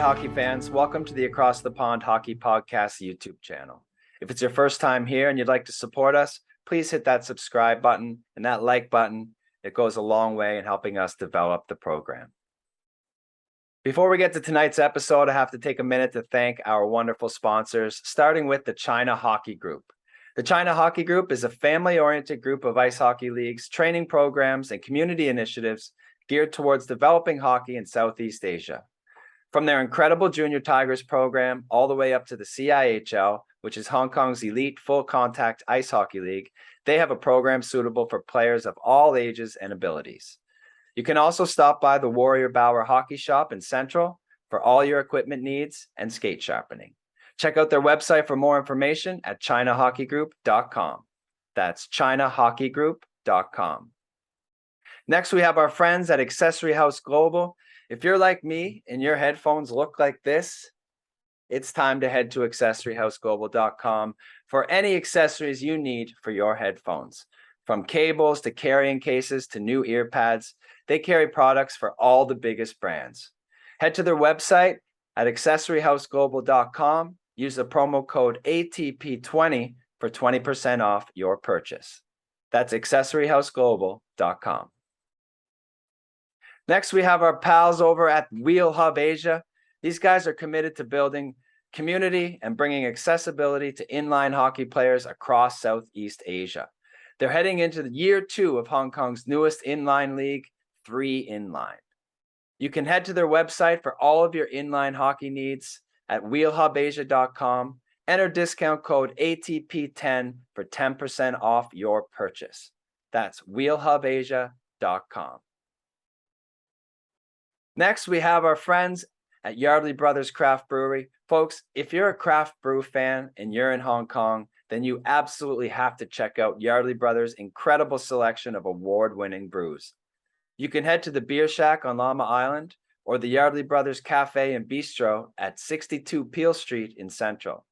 hockey fans. Welcome to the Across the Pond Hockey Podcast YouTube channel. If it's your first time here and you'd like to support us, please hit that subscribe button and that like button. It goes a long way in helping us develop the program. Before we get to tonight's episode, I have to take a minute to thank our wonderful sponsors, starting with the China Hockey Group. The China Hockey Group is a family-oriented group of ice hockey leagues, training programs, and community initiatives geared towards developing hockey in Southeast Asia. From their incredible Junior Tigers program all the way up to the CIHL, which is Hong Kong's elite full-contact ice hockey league, they have a program suitable for players of all ages and abilities. You can also stop by the Warrior Bauer Hockey Shop in Central for all your equipment needs and skate sharpening. Check out their website for more information at ChinaHockeyGroup.com. That's ChinaHockeyGroup.com. Next, we have our friends at Accessory House Global. If you're like me and your headphones look like this, it's time to head to AccessoryHouseGlobal.com for any accessories you need for your headphones. From cables to carrying cases to new ear pads, they carry products for all the biggest brands. Head to their website at AccessoryHouseGlobal.com. Use the promo code ATP20 for 20% off your purchase. That's AccessoryHouseGlobal.com. Next, we have our pals over at Wheel Hub Asia. These guys are committed to building community and bringing accessibility to inline hockey players across Southeast Asia. They're heading into year 2 of Hong Kong's newest inline league, 3 Inline. You can head to their website for all of your inline hockey needs at wheelhubasia.com. Enter discount code ATP10 for 10% off your purchase. That's wheelhubasia.com. Next, we have our friends at Yardley Brothers Craft Brewery. Folks, if you're a craft brew fan and you're in Hong Kong, then you absolutely have to check out Yardley Brothers' incredible selection of award-winning brews. You can head to the Beer Shack on Llama Island or the Yardley Brothers Cafe and Bistro at 62 Peel Street in Central.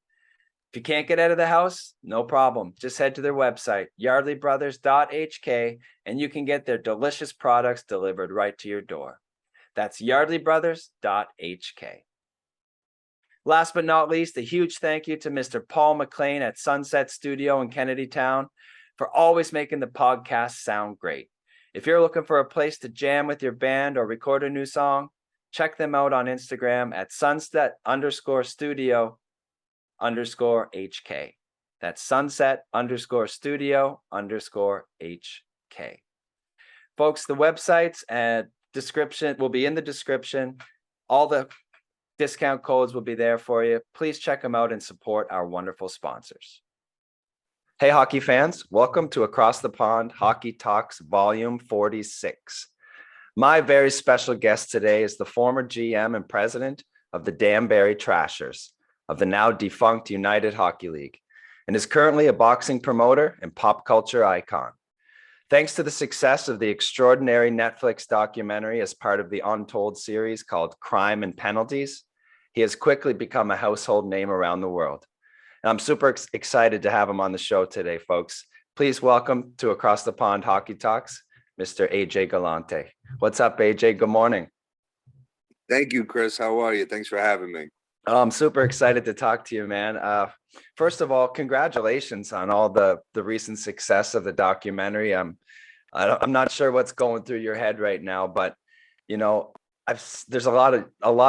If you can't get out of the house, no problem. Just head to their website, yardleybrothers.hk, and you can get their delicious products delivered right to your door. That's yardleybrothers.hk. Last but not least, a huge thank you to Mr. Paul McLean at Sunset Studio in Kennedy Town for always making the podcast sound great. If you're looking for a place to jam with your band or record a new song, check them out on Instagram at sunset_studio_HK. That's sunset_studio_HK. Folks, the websites and description will be in the description. All the discount codes will be there for you. Please check them out and support our wonderful sponsors. Hey, hockey fans, welcome to Across the Pond Hockey Talks Volume 46. My very special guest today is the former GM and president of the Danbury Trashers of the now defunct United Hockey League and is currently a boxing promoter and pop culture icon. Thanks to the success of the extraordinary Netflix documentary as part of the Untold series called Crime and Penalties, he has quickly become a household name around the world. And I'm super excited to have him on the show today, folks. Please welcome to Across the Pond Hockey Talks, Mr. AJ Galante. What's up, AJ? Good morning. Thank you, Chris. How are you? Thanks for having me. I'm super excited to talk to you, man. First of all, congratulations on all the recent success of the documentary. I'm not sure what's going through your head right now, but you know, there's a lot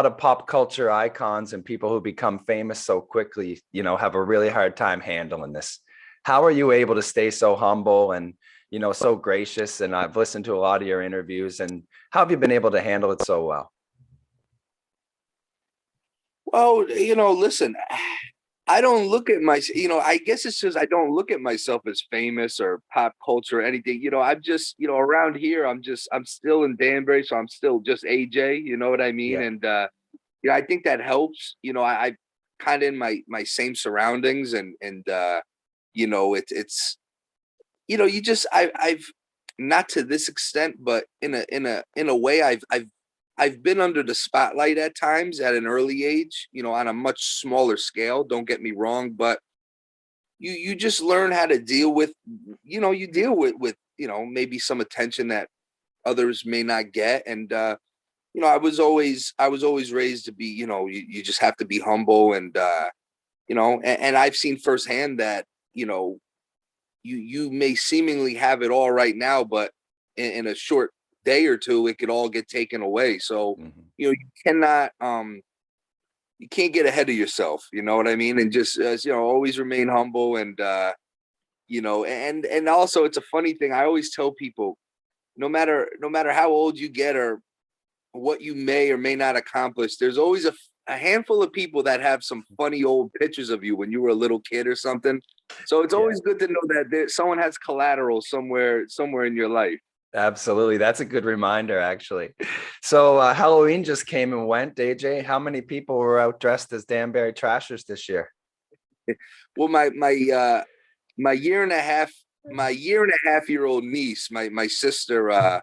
of pop culture icons and people who become famous so quickly, you know, have a really hard time handling this. How are you able to stay so humble and, you know, so gracious? And I've listened to a lot of your interviews, and how have you been able to handle it so well? Well, you know, listen, I don't look at I guess it's just I don't look at myself as famous or pop culture or anything. You know, I'm just, you know, around here, I'm still in Danbury, so I'm still just AJ, you know what I mean? Yeah. And, you know, I think that helps. You know, I kind of in my same surroundings and you know, it's, you know, I've not to this extent, but in a way I've been under the spotlight at times at an early age, you know, on a much smaller scale. Don't get me wrong, but you just learn how to deal with, you know, you know, maybe some attention that others may not get. And, I was always raised to be, you just have to be humble and and I've seen firsthand that, you may seemingly have it all right now, but in a short day or two, it could all get taken away. So, Mhm. you cannot you can't get ahead of yourself, you know what I mean? And just always remain humble and and also it's a funny thing. I always tell people, no matter how old you get or what you may or may not accomplish, there's always a handful of people that have some funny old pictures of you when you were a little kid or something. So it's Yeah, always good to know that someone has collateral somewhere in your life. absolutely. That's a good reminder, actually. So Halloween just came and went. AJ, how many people were out dressed as Danbury Trashers this year? Well, my year and a half year old niece, my sister,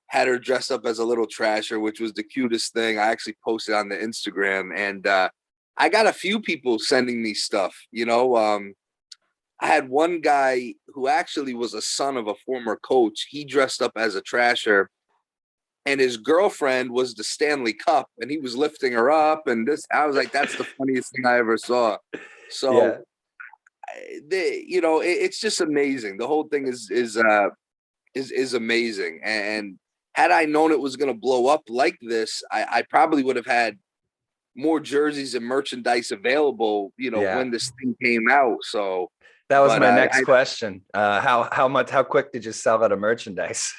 had her dressed up as a little trasher, which was the cutest thing. I actually posted on the Instagram, and I got a few people sending me stuff. I had one guy who actually was a son of a former coach. He dressed up as a trasher, and his girlfriend was the Stanley Cup, and he was lifting her up. And I was like, that's the funniest thing I ever saw. So, Yeah. it's just amazing. The whole thing is amazing. And had I known it was going to blow up like this, I probably would have had more jerseys and merchandise available, Yeah. when this thing came out. So, That was but my next question. How quick did you sell out of merchandise?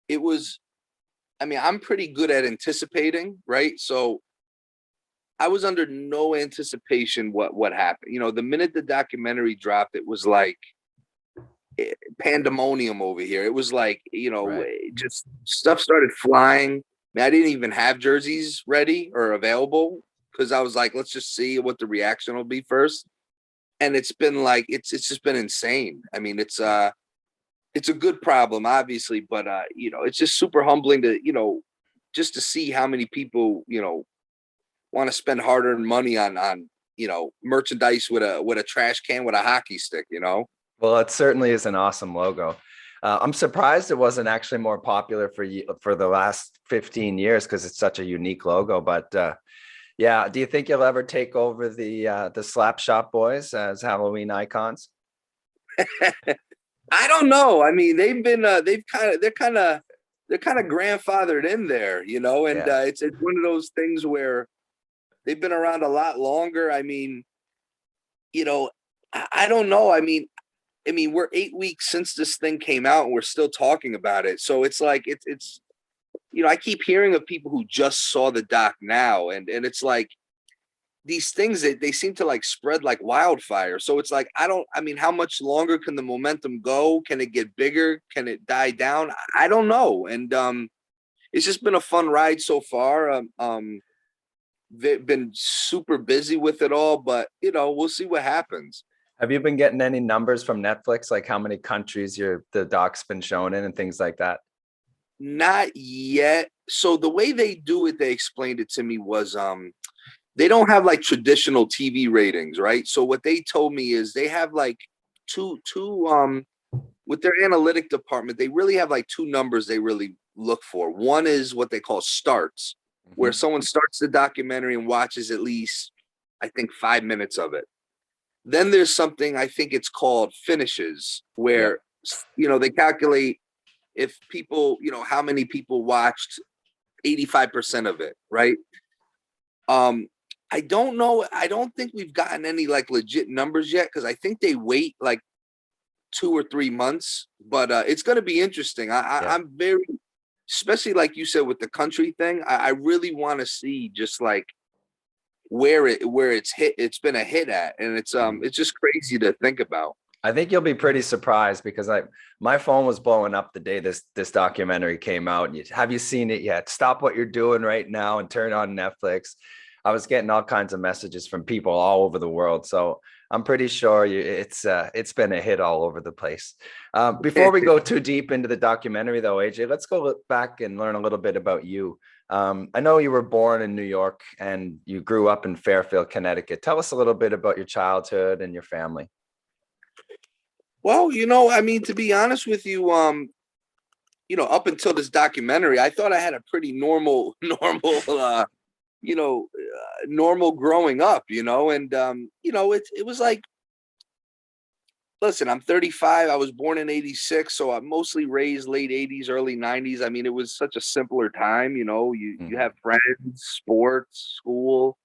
it was, I mean, I'm pretty good at anticipating, right? So I was under no anticipation what happened. The minute the documentary dropped, it was like pandemonium over here. It was like, Right. just stuff started flying. I didn't even have jerseys ready or available because I was like, let's just see what the reaction will be first. And it's been like it's just been insane. I mean, it's a good problem, obviously, but it's just super humbling to, just to see how many people, want to spend hard-earned money on merchandise with a trash can with a hockey stick. Well, it certainly is an awesome logo. I'm surprised it wasn't actually more popular for you for the last 15 years because it's such a unique logo. But yeah, do you think you'll ever take over the Slap Shop Boys as Halloween icons? I don't know. I mean, they're kind of grandfathered in there, and Yeah, it's one of those things where they've been around a lot longer. I mean, you know, I don't know. I mean, we're 8 weeks since this thing came out, and we're still talking about it. So it's like it's I keep hearing of people who just saw the doc now, and it's like these things that they seem to like spread like wildfire. So it's like I mean, how much longer can the momentum go? Can it get bigger? Can it die down? I don't know. And it's just been a fun ride so far. They've been super busy with it all, but we'll see what happens. have you been getting any numbers from Netflix, like how many countries the doc's been shown in and things like that? Not yet. So the way they do it, they explained it to me was they don't have like traditional TV ratings, right? So what they told me is they have like two with their analytic department, they really have like two numbers they really look for. One is what they call starts, where Mhm. someone starts the documentary and watches at least, I think, 5 minutes of it. Then there's something I think it's called finishes, Yeah. where they calculate if people, how many people watched 85% of it, right? Um, I don't know. I don't think we've gotten any like legit numbers yet because I think they wait like 2 or 3 months. But it's going to be interesting. Yeah. I'm very, especially like you said with the country thing. I really want to see just like where it's been a hit at, and Mhm. it's just crazy to think about. I think you'll be pretty surprised because my phone was blowing up the day this documentary came out. Have you seen it yet? Stop what you're doing right now and turn on Netflix. I was getting all kinds of messages from people all over the world, so I'm pretty sure it's been a hit all over the place. Before we go too deep into the documentary, though, AJ, let's go look back and learn a little bit about you. I know you were born in New York and you grew up in Fairfield, Connecticut. Tell us a little bit about your childhood and your family. Well, I mean, to be honest with you, up until this documentary, I thought I had a pretty normal, normal growing up, and it was like, listen, I'm 35. I was born in 86, so I'm mostly raised late 80s, early 90s. I mean, it was such a simpler time, you Mhm. have friends, sports, school,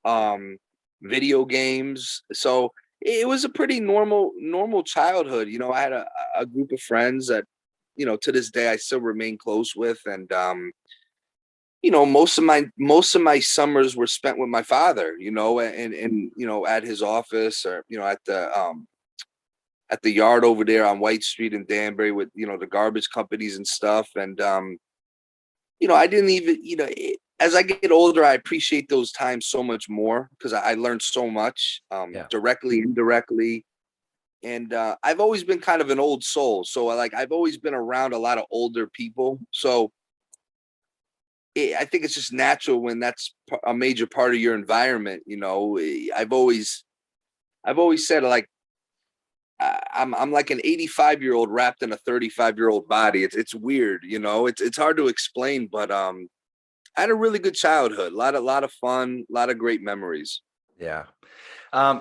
um, video games. So it was a pretty normal childhood. I had a group of friends that, to this day I still remain close with. And most of my summers were spent with my father, and at his office, or at the yard over there on White Street in Danbury with the garbage companies and stuff. And I didn't even as I get older, I appreciate those times so much more because I learned so much, Yeah. directly, indirectly. And I've always been kind of an old soul, so I've always been around a lot of older people. So I think it's just natural when that's a major part of your environment. I've always said, like, I'm like an 85-year-old wrapped in a 35-year-old body. It's weird, it's hard to explain, but I had a really good childhood, a lot of fun, a lot of great memories. Yeah.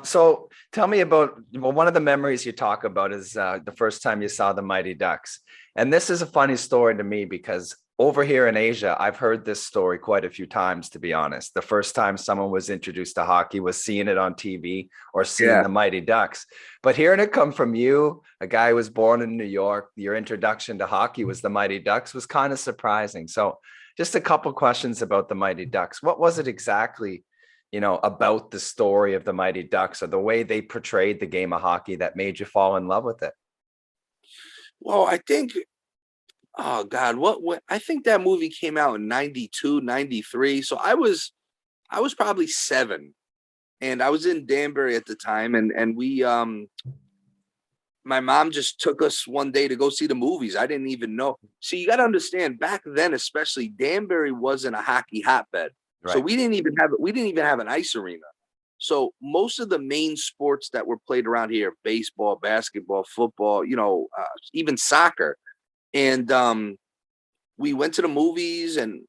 So tell me about, well, one of the memories you talk about is the first time you saw the Mighty Ducks. And this is a funny story to me because over here in Asia, I've heard this story quite a few times, to be honest. The first time someone was introduced to hockey was seeing it on TV or seeing Yeah. the Mighty Ducks. But hearing it come from you, a guy who was born in New York, your introduction to hockey was the Mighty Ducks, was kind of surprising. So just a couple questions about the Mighty Ducks. What was it exactly, about the story of the Mighty Ducks or the way they portrayed the game of hockey that made you fall in love with it? Well, I think, oh God, what I think that movie came out in 92, 93. So I was probably 7, and I was in Danbury at the time, and we my mom just took us one day to go see the movies. I didn't even know. So you got to understand, back then, especially, Danbury wasn't a hockey hotbed. So Right. we didn't even have an ice arena. So most of the main sports that were played around here, baseball, basketball, football, even soccer. And we went to the movies, and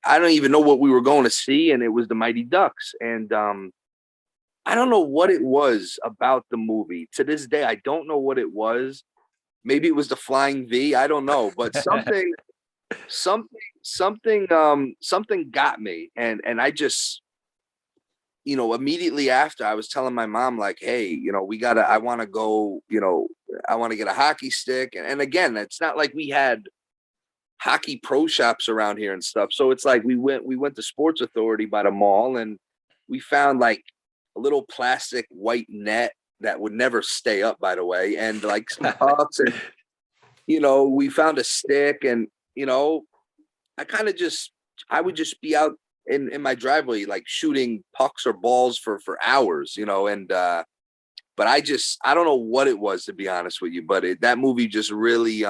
I don't even know what we were going to see, and it was the Mighty Ducks. And I don't know what it was about the movie. To this day, I don't know what it was. Maybe it was the flying V. I don't know, but something got me, and I just, immediately after, I was telling my mom, like, hey, I want to go, I want to get a hockey stick, and again, it's not like we had hockey pro shops around here and stuff. So it's like we went to Sports Authority by the mall, and we found like a little plastic white net that would never stay up, by the way, and like some pucks, and we found a stick, and I kind of just I would just be out in my driveway, like shooting pucks or balls for hours, and but I don't know what it was, to be honest with you, but that movie just really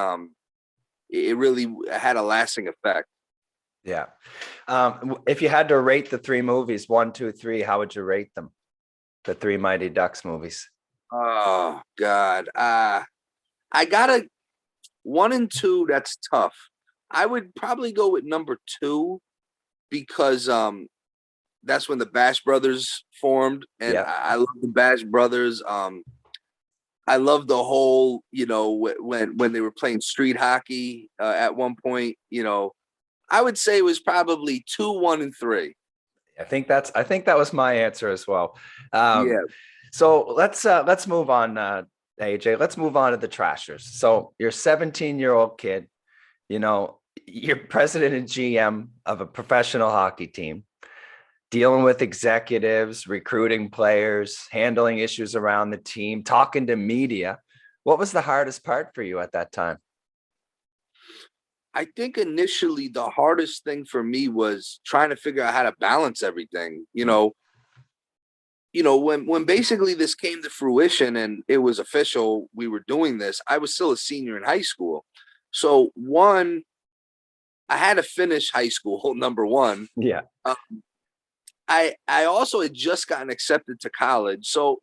it really had a lasting effect. Yeah. If you had to rate the three movies, one, two, three, how would you rate them? The three Mighty Ducks movies. Oh God. I gotta, 1 and 2, that's tough. I would probably go with number 2 because that's when the Bash Brothers formed, and Yeah. I love the Bash Brothers. I love the whole, when they were playing street hockey at one point. I would say it was probably 2, 1, and 3. I think that was my answer as well. Yeah. So let's move on, AJ. Let's move on to the Trashers. So you're a 17-year-old kid, you're president and GM of a professional hockey team, dealing with executives, recruiting players, handling issues around the team, talking to media. What was the hardest part for you at that time? I think initially the hardest thing for me was trying to figure out how to balance everything. When basically this came to fruition and it was official, we were doing this, I was still a senior in high school. So one, I had to finish high school, number one. Yeah. Uh, I also had just gotten accepted to college. So,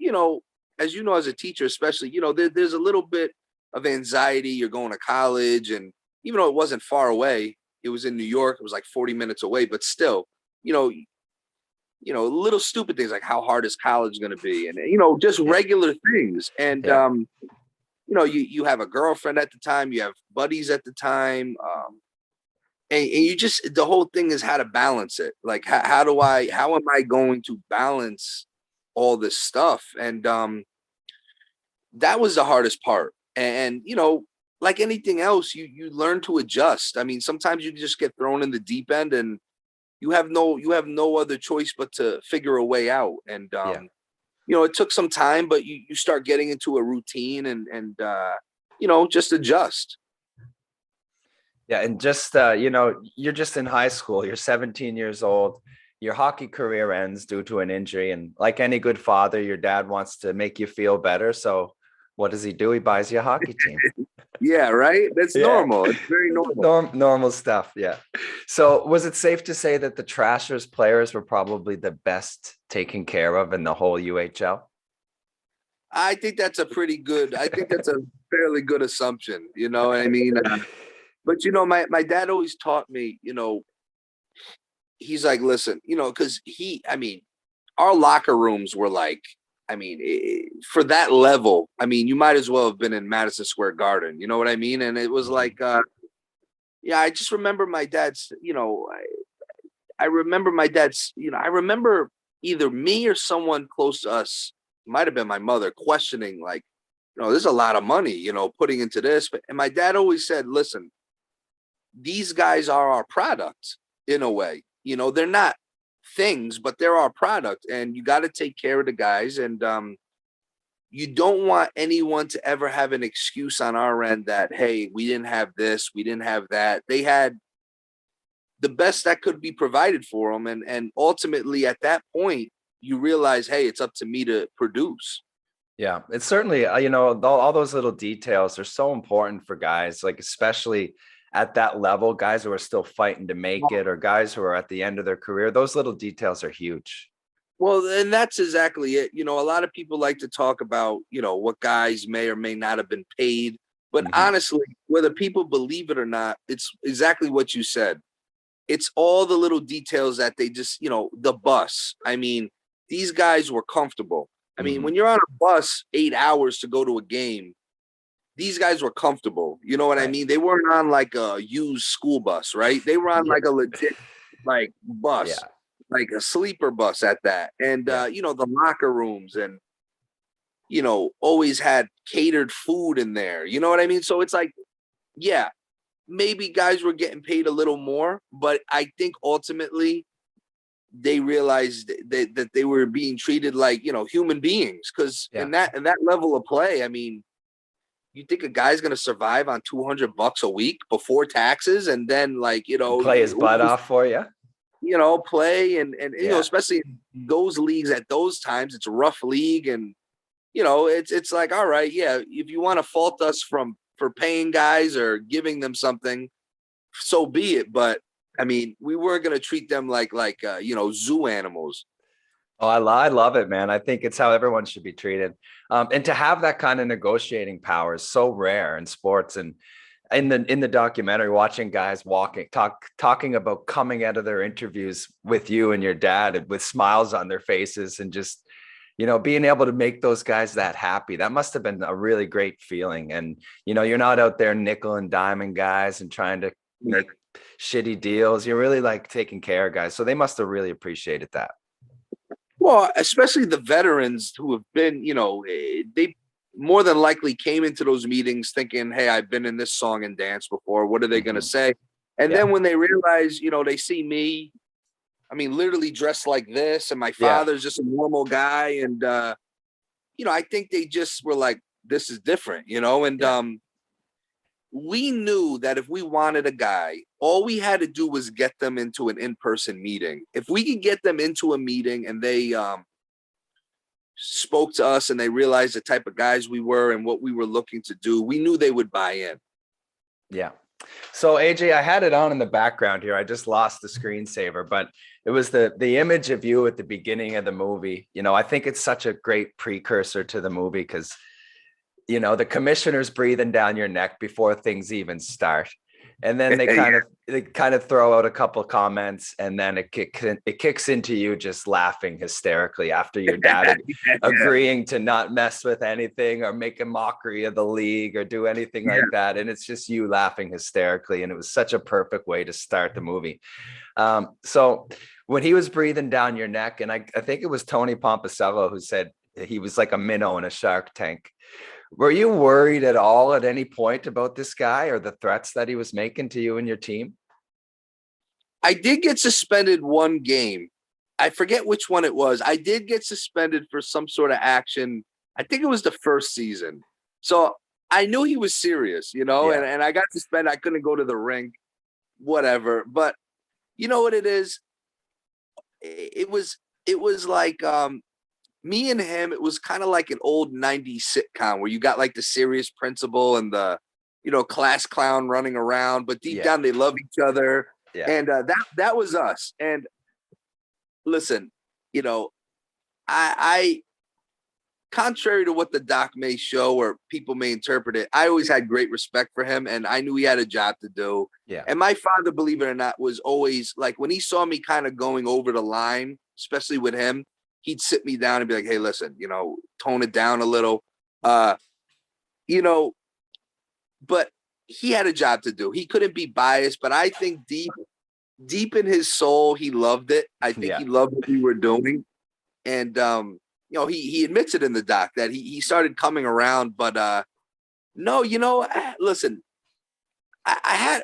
as as a teacher, especially, there's a little bit of anxiety. You're going to college, and even though it wasn't far away, it was in New York. It was like 40 minutes away, but still, little stupid things like how hard is college going to be, and just regular things. And you have a girlfriend at the time, you have buddies at the time, and you just, the whole thing is how to balance it. Like how am I going to balance all this stuff? And that was the hardest part. And like anything else, you learn to adjust. I mean, sometimes you just get thrown in the deep end, and you have no other choice but to figure a way out. And it took some time, but you start getting into a routine, and just adjust. Yeah, and just you're just in high school. You're 17 years old. Your hockey career ends due to an injury, and like any good father, your dad wants to make you feel better. So what does he do? He buys you a hockey team. Yeah, right. That's normal. It's very normal. Normal stuff. Yeah. So was it safe to say that the Trashers players were probably the best taken care of in the whole UHL? I think that's a fairly good assumption. You know what I mean? But my dad always taught me, he's like, listen, because our locker rooms were like, for that level, you might as well have been in Madison Square Garden. You know what I mean? And it was like, I just remember my dad's, I remember either me or someone close to us, might have been my mother, questioning like, there's a lot of money, putting into this. And my dad always said, listen, these guys are our product in a way. They're not things, but they're our product, and you got to take care of the guys. And you don't want anyone to ever have an excuse on our end that, hey, we didn't have this, we didn't have that. They had the best that could be provided for them. And ultimately at that point, you realize, hey, it's up to me to produce. Yeah, it's certainly, all those little details are so important for guys, like especially at that level, guys who are still fighting to make it, or guys who are at the end of their career. Those little details are huge. Well, and that's exactly it. A lot of people like to talk about, what guys may or may not have been paid. But honestly, whether people believe it or not, it's exactly what you said. It's all the little details that they just, the bus. These guys were comfortable. When you're on a bus 8 hours to go to a game, these guys were comfortable. You know what I mean? They weren't on like a used school bus, right? They were on like a legit bus, like a sleeper bus at that. And the locker rooms, and always had catered food in there. You know what I mean? So it's like, yeah, maybe guys were getting paid a little more, but I think ultimately they realized that they were being treated like, human beings. Because in that level of play, you think a guy's going to survive on $200 a week before taxes, and then play his butt off for you, play and especially in those leagues at those times, it's a rough league. And, it's like, all right, yeah, if you want to fault us for paying guys or giving them something, so be it. But we weren't going to treat them like zoo animals. Oh, I love it, man. I think it's how everyone should be treated. And to have that kind of negotiating power is so rare in sports. And in the documentary, watching guys talking about coming out of their interviews with you and your dad with smiles on their faces, and just, being able to make those guys that happy, that must have been a really great feeling. And, you're not out there nickel and diming guys and trying to make shitty deals. You're really like taking care of guys. So they must have really appreciated that. Well, especially the veterans who have been, they more than likely came into those meetings thinking, hey, I've been in this song and dance before. What are they going to say? And then when they realize, they see me, literally dressed like this, and my father's just a normal guy. And, I think they just were like, this is different, and we knew that if we wanted a guy, all we had to do was get them into an in-person meeting. If we could get them into a meeting and they spoke to us and they realized the type of guys we were and what we were looking to do, we knew they would buy in. Yeah. So AJ, I had it on in the background here. I just lost the screensaver, but it was the image of you at the beginning of the movie. I think it's such a great precursor to the movie, because the commissioner's breathing down your neck before things even start. And then they kind of throw out a couple of comments, and then it kicks into you just laughing hysterically after your dad agreeing to not mess with anything or make a mockery of the league or do anything like that. And it's just you laughing hysterically. And it was such a perfect way to start the movie. So when he was breathing down your neck, and I think it was Tony Pomposello who said he was like a minnow in a shark tank. Were you worried at all at any point about this guy or the threats that he was making to you and your team? I did get suspended one game. I forget which one it was. I did get suspended for some sort of action. I think it was the first season. So I knew he was serious, and I got suspended. I couldn't go to the rink, whatever. But you know what it is? It was like me and him, it was kind of like an old 90s sitcom where you got like the serious principal and the, class clown running around, but deep down they love each other. Yeah. And that was us. And listen, I contrary to what the doc may show or people may interpret it, I always had great respect for him, and I knew he had a job to do. Yeah. And my father, believe it or not, was always like, when he saw me kind of going over the line, especially with him, he'd sit me down and be like, hey, listen, tone it down a little, but he had a job to do. He couldn't be biased, but I think deep in his soul, he loved it. I think he loved what we were doing. And, he admits it in the doc that he started coming around, but no, listen,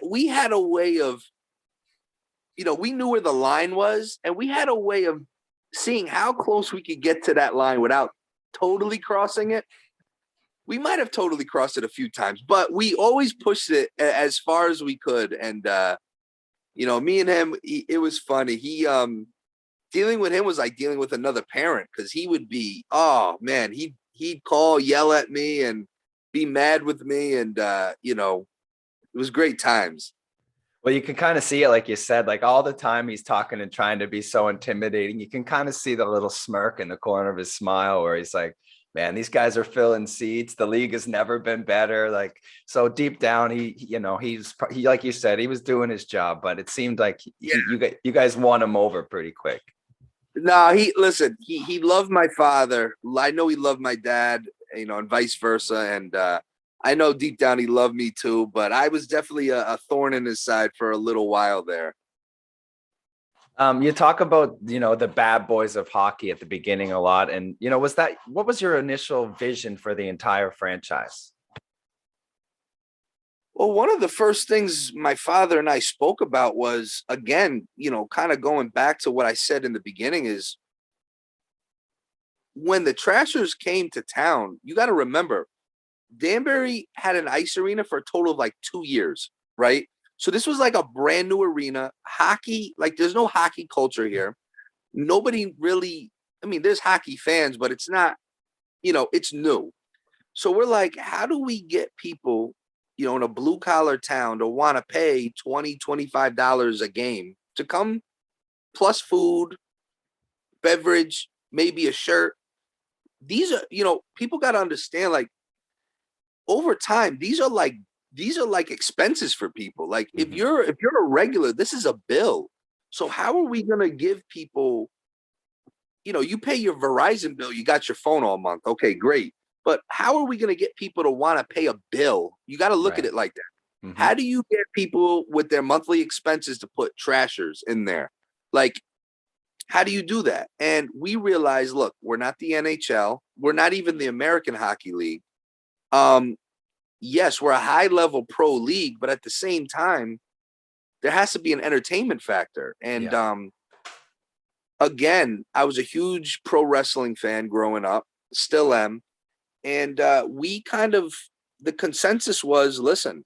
we had a way of, we knew where the line was, and we had a way of seeing how close we could get to that line without totally crossing it. We might have totally crossed it a few times, but we always pushed it as far as we could. And, me and him, it was funny. Dealing with him was like dealing with another parent, because he would be, oh man, he'd call, yell at me and be mad with me. And, it was great times. Well, you can kind of see it, like you said, like all the time he's talking and trying to be so intimidating. You can kind of see the little smirk in the corner of his smile where he's like, man, these guys are filling seats. The league has never been better. Like, so deep down, he like you said, he was doing his job, but it seemed like you guys won him over pretty quick. No, he loved my father. I know he loved my dad, and vice versa. And, I know deep down he loved me too, but I was definitely a thorn in his side for a little while there. You talk about, the bad boys of hockey at the beginning a lot. And, what was your initial vision for the entire franchise? Well, one of the first things my father and I spoke about was, again, kind of going back to what I said in the beginning, is when the Trashers came to town, you got to remember, Danbury had an ice arena for a total of like 2 years, right? So this was like a brand new arena. Hockey, like there's no hockey culture here. Nobody really, there's hockey fans, but it's not, it's new. So we're like, how do we get people, in a blue collar town to want to pay $20, $25 a game to come, plus food, beverage, maybe a shirt? These are, people got to understand, like, over time, these are like expenses for people. Like, if you're a regular, this is a bill. So how are we going to give people, you pay your Verizon bill, you got your phone all month. Okay, great. But how are we going to get people to want to pay a bill? You got to look at it like that. Mm-hmm. How do you get people with their monthly expenses to put Trashers in there? Like, how do you do that? And we realized, look, we're not the NHL. We're not even the American Hockey League. Yes, we're a high level pro league, but at the same time, there has to be an entertainment factor. And again, I was a huge pro wrestling fan growing up, still am. And we kind of, the consensus was, listen,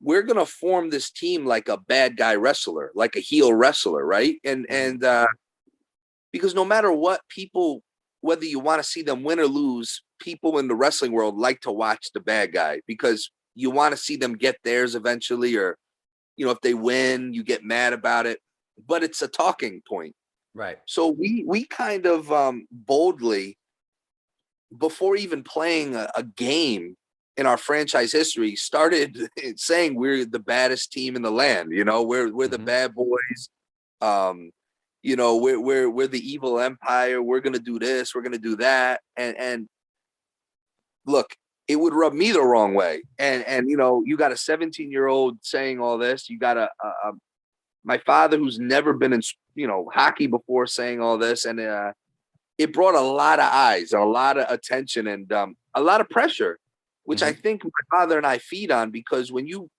we're going to form this team like a bad guy wrestler, like a heel wrestler, right? And because no matter what, people, whether you want to see them win or lose, people in the wrestling world like to watch the bad guy because you want to see them get theirs eventually, or, if they win, you get mad about it, but it's a talking point. Right. So we kind of boldly, before even playing a game, in our franchise history started saying we're the baddest team in the land. You know, we're the bad boys. You know, we're the evil empire. We're gonna do this. We're gonna do that. And look, it would rub me the wrong way. And you know, you got a 17-year-old saying all this. You got my father who's never been in hockey before saying all this, and it brought a lot of eyes, a lot of attention, and a lot of pressure, which I think my father and I feed on, because when you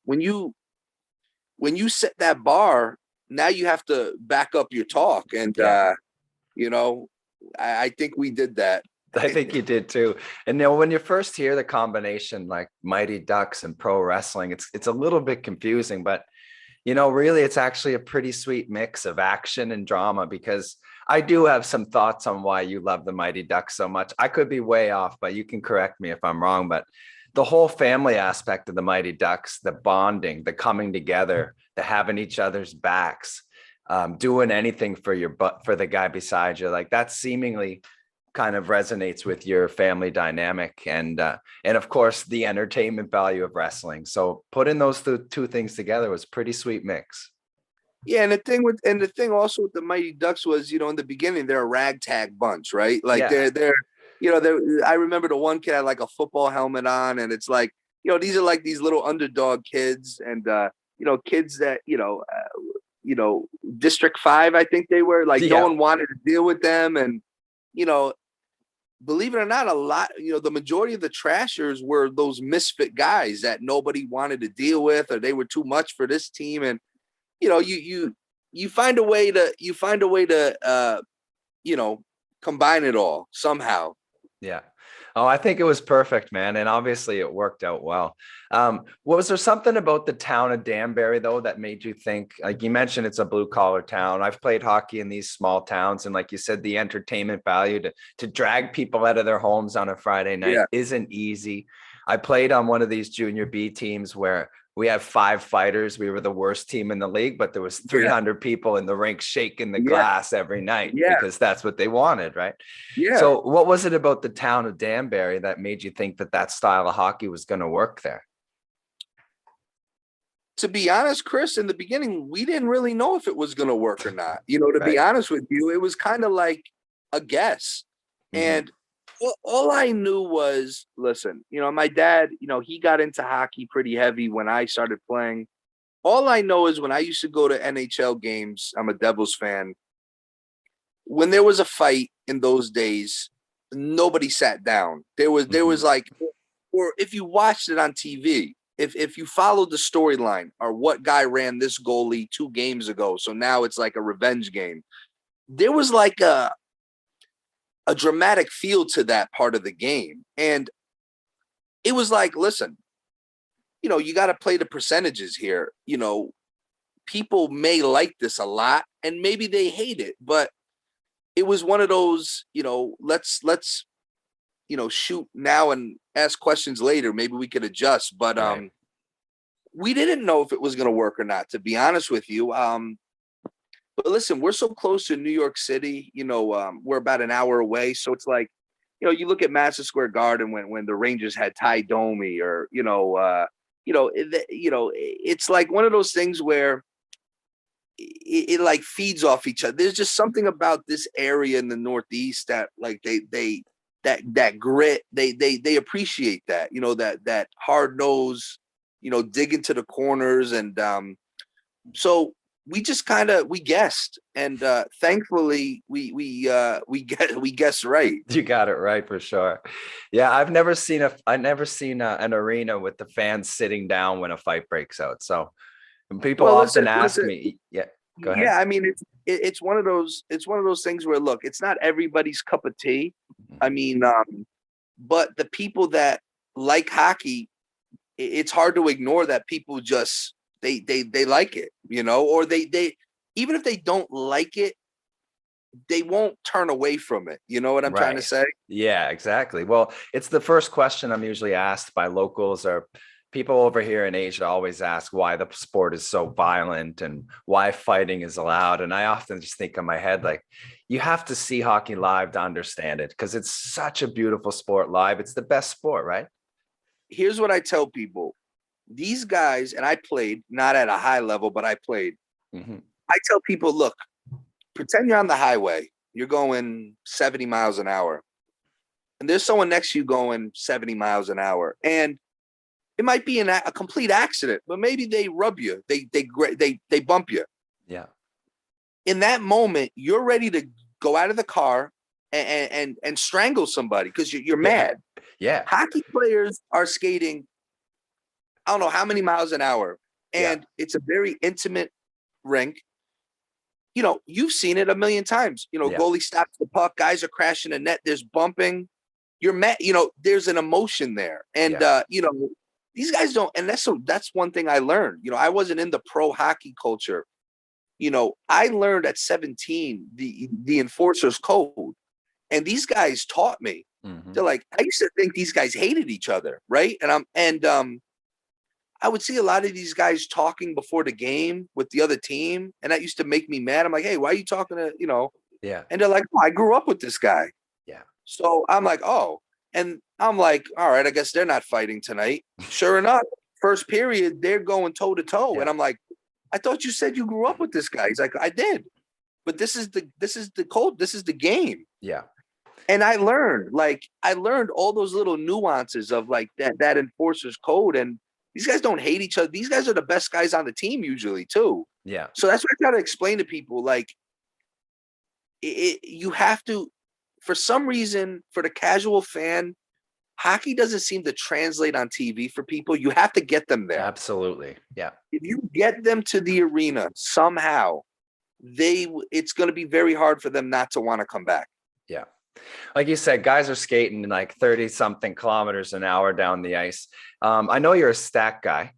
set that bar, now you have to back up your talk, and you know, I think we did that. I think you did too. And when you first hear the combination like Mighty Ducks and pro wrestling, it's a little bit confusing, but really it's actually a pretty sweet mix of action and drama, because I do have some thoughts on why you love the Mighty Ducks so much. I could be way off, but you can correct me if I'm wrong. But the whole family aspect of the Mighty Ducks, the bonding, the coming together, the having each other's backs, doing anything for the guy beside you, like that seemingly kind of resonates with your family dynamic, and of course the entertainment value of wrestling. So putting those two things together was a pretty sweet mix. Yeah, and the thing also with the Mighty Ducks was, in the beginning they're a ragtag bunch, right? Like they're I remember the one kid had like a football helmet on, and it's like, these are like these little underdog kids, and kids that District 5, I think they were, like no one wanted to deal with them, and believe it or not, a lot, the majority of the Trashers were those misfit guys that nobody wanted to deal with, or they were too much for this team. And you find a way to combine it all somehow. Yeah. Oh, I think it was perfect, man. And obviously it worked out well. Was there something about the town of Danbury, though, that made you think, like you mentioned, it's a blue collar town. I've played hockey in these small towns. And like you said, the entertainment value to drag people out of their homes on a Friday night isn't easy. I played on one of these junior B teams where we have 5 fighters. We were the worst team in the league, but there was 300 people in the rink shaking the glass every night because that's what they wanted, right? Yeah. So what was it about the town of Danbury that made you think that style of hockey was going to work there? To be honest, Chris, in the beginning, we didn't really know if it was going to work or not. To be honest with you, it was kind of like a guess. And all I knew was, listen, my dad, he got into hockey pretty heavy when I started playing. All I know is when I used to go to NHL games, I'm a Devils fan. When there was a fight in those days, nobody sat down. There was like, or if you watched it on TV, if you followed the storyline, or what guy ran this goalie 2 games ago, so now it's like a revenge game. There was like a dramatic feel to that part of the game. And it was like, listen, you got to play the percentages here. People may like this a lot and maybe they hate it, but it was one of those, let's shoot now and ask questions later. Maybe we could adjust, but we didn't know if it was going to work or not, to be honest with you. But listen, we're so close to New York City, we're about an hour away. So it's like, you look at Madison Square Garden when the Rangers had Ty Domi, or, it's like one of those things where it like feeds off each other. There's just something about this area in the Northeast that like that grit, they appreciate that, that hard nose, dig into the corners. And so we just we guessed, and thankfully we guessed right. You got it right for sure. Yeah, I've never seen an arena with the fans sitting down when a fight breaks out. So people often ask me, go ahead. Yeah, I mean it's one of those things where, look, it's not everybody's cup of tea. I mean, but the people that like hockey, it's hard to ignore that people just they like it, or they even if they don't like it, they won't turn away from it. You know what I'm trying to say? Yeah, exactly. Well, it's the first question I'm usually asked by locals, or people over here in Asia always ask why the sport is so violent and why fighting is allowed. And I often just think in my head, like, you have to see hockey live to understand it, because it's such a beautiful sport live. It's the best sport, right? here's what I tell people. These guys, and I played, not at a high level, but I played. Mm-hmm. I tell people, look, pretend you're on the highway. You're going 70 miles an hour. And there's someone next to you going 70 miles an hour. And it might be a complete accident, but maybe they rub you. They bump you. Yeah. In that moment, you're ready to go out of the car and strangle somebody because you're mad. Yeah. Hockey players are skating, I don't know how many miles an hour. And it's a very intimate rink. You know, you've seen it a million times. You know, goalie stops the puck, guys are crashing the net, there's bumping. You're mad, you know, there's an emotion there. And you know, these guys don't, and that's one thing I learned. You know, I wasn't in the pro hockey culture. You know, I learned at 17 the enforcer's code. And these guys taught me. Mm-hmm. They're like, I used to think these guys hated each other, right? And I would see a lot of these guys talking before the game with the other team, and that used to make me mad. I'm like, hey, why are you talking to, you know? Yeah. And they're like, oh, I grew up with this guy. Yeah. So I'm like, oh. And I'm like, all right, I guess they're not fighting tonight. Sure enough, first period, they're going toe to toe. And I'm like, I thought you said you grew up with this guy. He's like, I did. But this is the code. This is the game. Yeah. And I learned all those little nuances of like that enforcer's code. And these guys don't hate each other. These guys are the best guys on the team usually too. Yeah. So that's what I try to explain to people. Like, you have to, for some reason, for the casual fan, hockey doesn't seem to translate on TV for people. You have to get them there. Absolutely. Yeah. If you get them to the arena somehow, it's going to be very hard for them not to want to come back. Yeah. Like you said, guys are skating like 30 something kilometers an hour down the ice. I know you're a stat guy.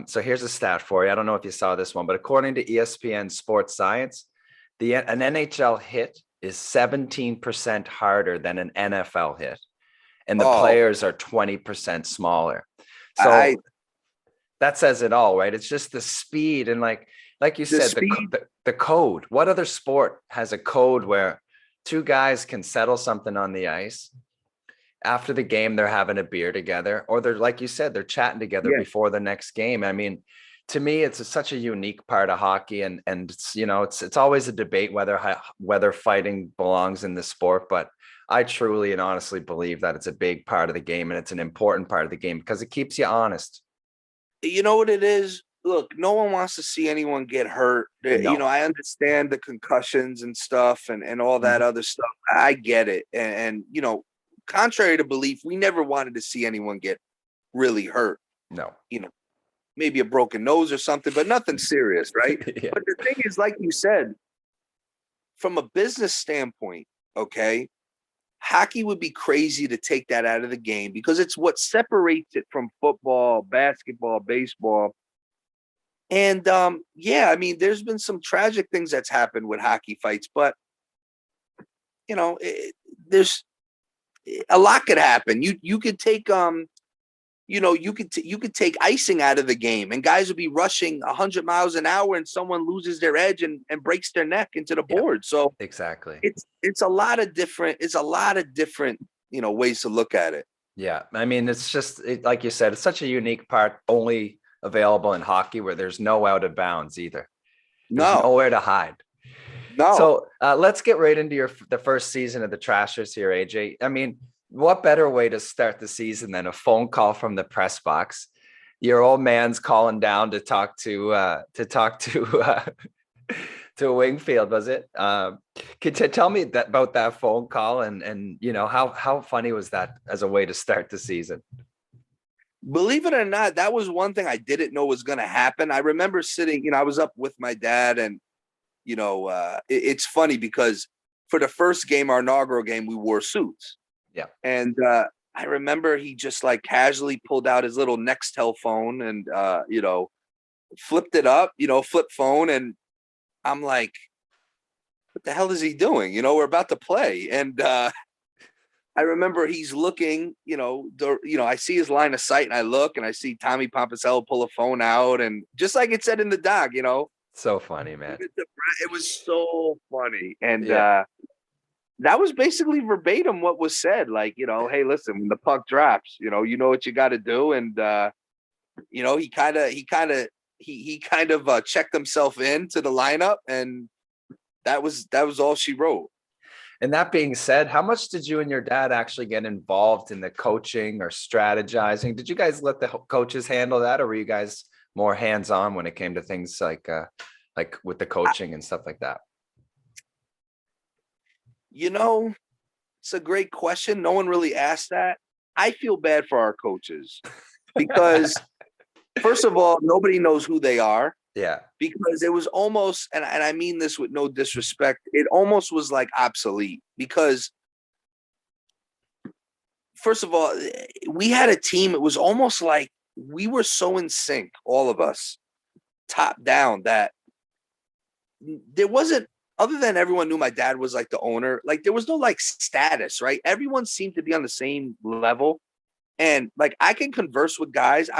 So here's a stat for you. I don't know if you saw this one, but according to ESPN Sports Science, an NHL hit is 17% harder than an NFL hit. And the players are 20% smaller. So that says it all, right? It's just the speed. And like you said, the code. What other sport has a code where two guys can settle something on the ice? After the game, they're having a beer together, or they're, like you said, they're chatting together before the next game. I mean, to me, it's such a unique part of hockey, and it's, you know, it's always a debate whether fighting belongs in the sport, but I truly and honestly believe that it's a big part of the game, and it's an important part of the game because it keeps you honest. You know what it is? Look, no one wants to see anyone get hurt. No. You know, I understand the concussions and stuff and all that other stuff. I get it. And, you know, contrary to belief, we never wanted to see anyone get really hurt. No. You know, maybe a broken nose or something, but nothing serious, right? Yeah. But the thing is, like you said, from a business standpoint, okay, hockey would be crazy to take that out of the game because it's what separates it from football, basketball, baseball. And yeah, I mean, there's been some tragic things that's happened with hockey fights, but you know, there's a lot could happen. You could take you know, you could take icing out of the game, and guys would be rushing 100 miles an hour, and someone loses their edge and breaks their neck into the board. So exactly, it's a lot of different you know, ways to look at it. Yeah, I mean, it's just like you said, it's such a unique part, only available in hockey, where there's no out of bounds either. There's nowhere to hide. No. So let's get right into the first season of the Trashers here, AJ. I mean, what better way to start the season than a phone call from the press box? Your old man's calling down to talk to Wingfield, was it? Could you tell me about that phone call and you know, how funny was that as a way to start the season? Believe it or not, that was one thing I didn't know was going to happen. I remember sitting, you know, I was up with my dad, and you know, it's funny because for the first game, our inaugural game, we wore suits. Yeah. And I remember he just like casually pulled out his little Nextel phone and, you know, flipped it up, you know, flip phone. And I'm like, what the hell is he doing? You know, we're about to play. And I remember he's looking, you know, I see his line of sight, and I look and I see Tommy Pompicello pull a phone out, and just like it said in the doc, you know. So funny, man. It was so funny. And that was basically verbatim what was said. Like, hey, listen, when the puck drops, you know what you got to do. And, he kind of checked himself into the lineup, and that was all she wrote. And that being said, how much did you and your dad actually get involved in the coaching or strategizing? Did you guys let the coaches handle that, or were you guys more hands-on when it came to things like with the coaching and stuff like that? It's a great question. No one really asked that. I feel bad for our coaches because first of all, nobody knows who they are. Yeah. Because it was almost, and I mean this with no disrespect, it almost was like obsolete because first of all, we had a team. It was almost like we were so in sync, all of us, top down, that there wasn't, other than everyone knew my dad was like the owner, like there was no like status, right? Everyone seemed to be on the same level. And like I can converse with guys.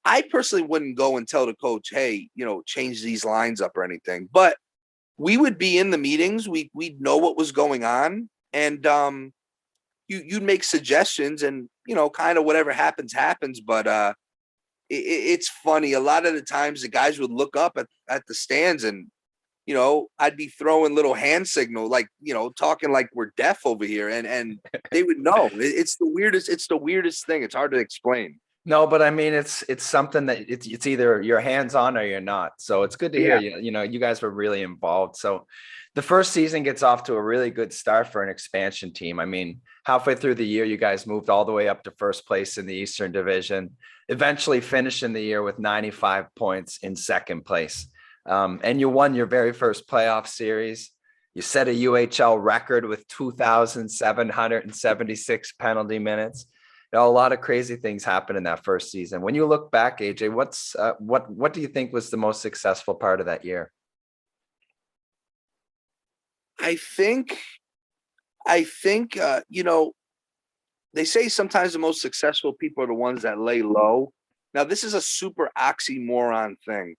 I personally wouldn't go and tell the coach, hey, change these lines up or anything. But we would be in the meetings. We'd know what was going on. And you'd make suggestions and, kind of whatever happens. But it's funny. A lot of the times the guys would look up at the stands and, I'd be throwing little hand signal, like, talking like we're deaf over here. And they would know. It's the weirdest thing. It's hard to explain. No, but I mean, it's something that it's either you're hands on or you're not. So it's good to hear, you guys were really involved. So the first season gets off to a really good start for an expansion team. I mean, halfway through the year, you guys moved all the way up to first place in the Eastern Division, eventually finishing the year with 95 points in second place. And you won your very first playoff series. You set a UHL record with 2,776 penalty minutes. A lot of crazy things happened in that first season. When you look back, AJ, what do you think was the most successful part of that year? I think, they say sometimes the most successful people are the ones that lay low. Now, this is a super oxymoron thing.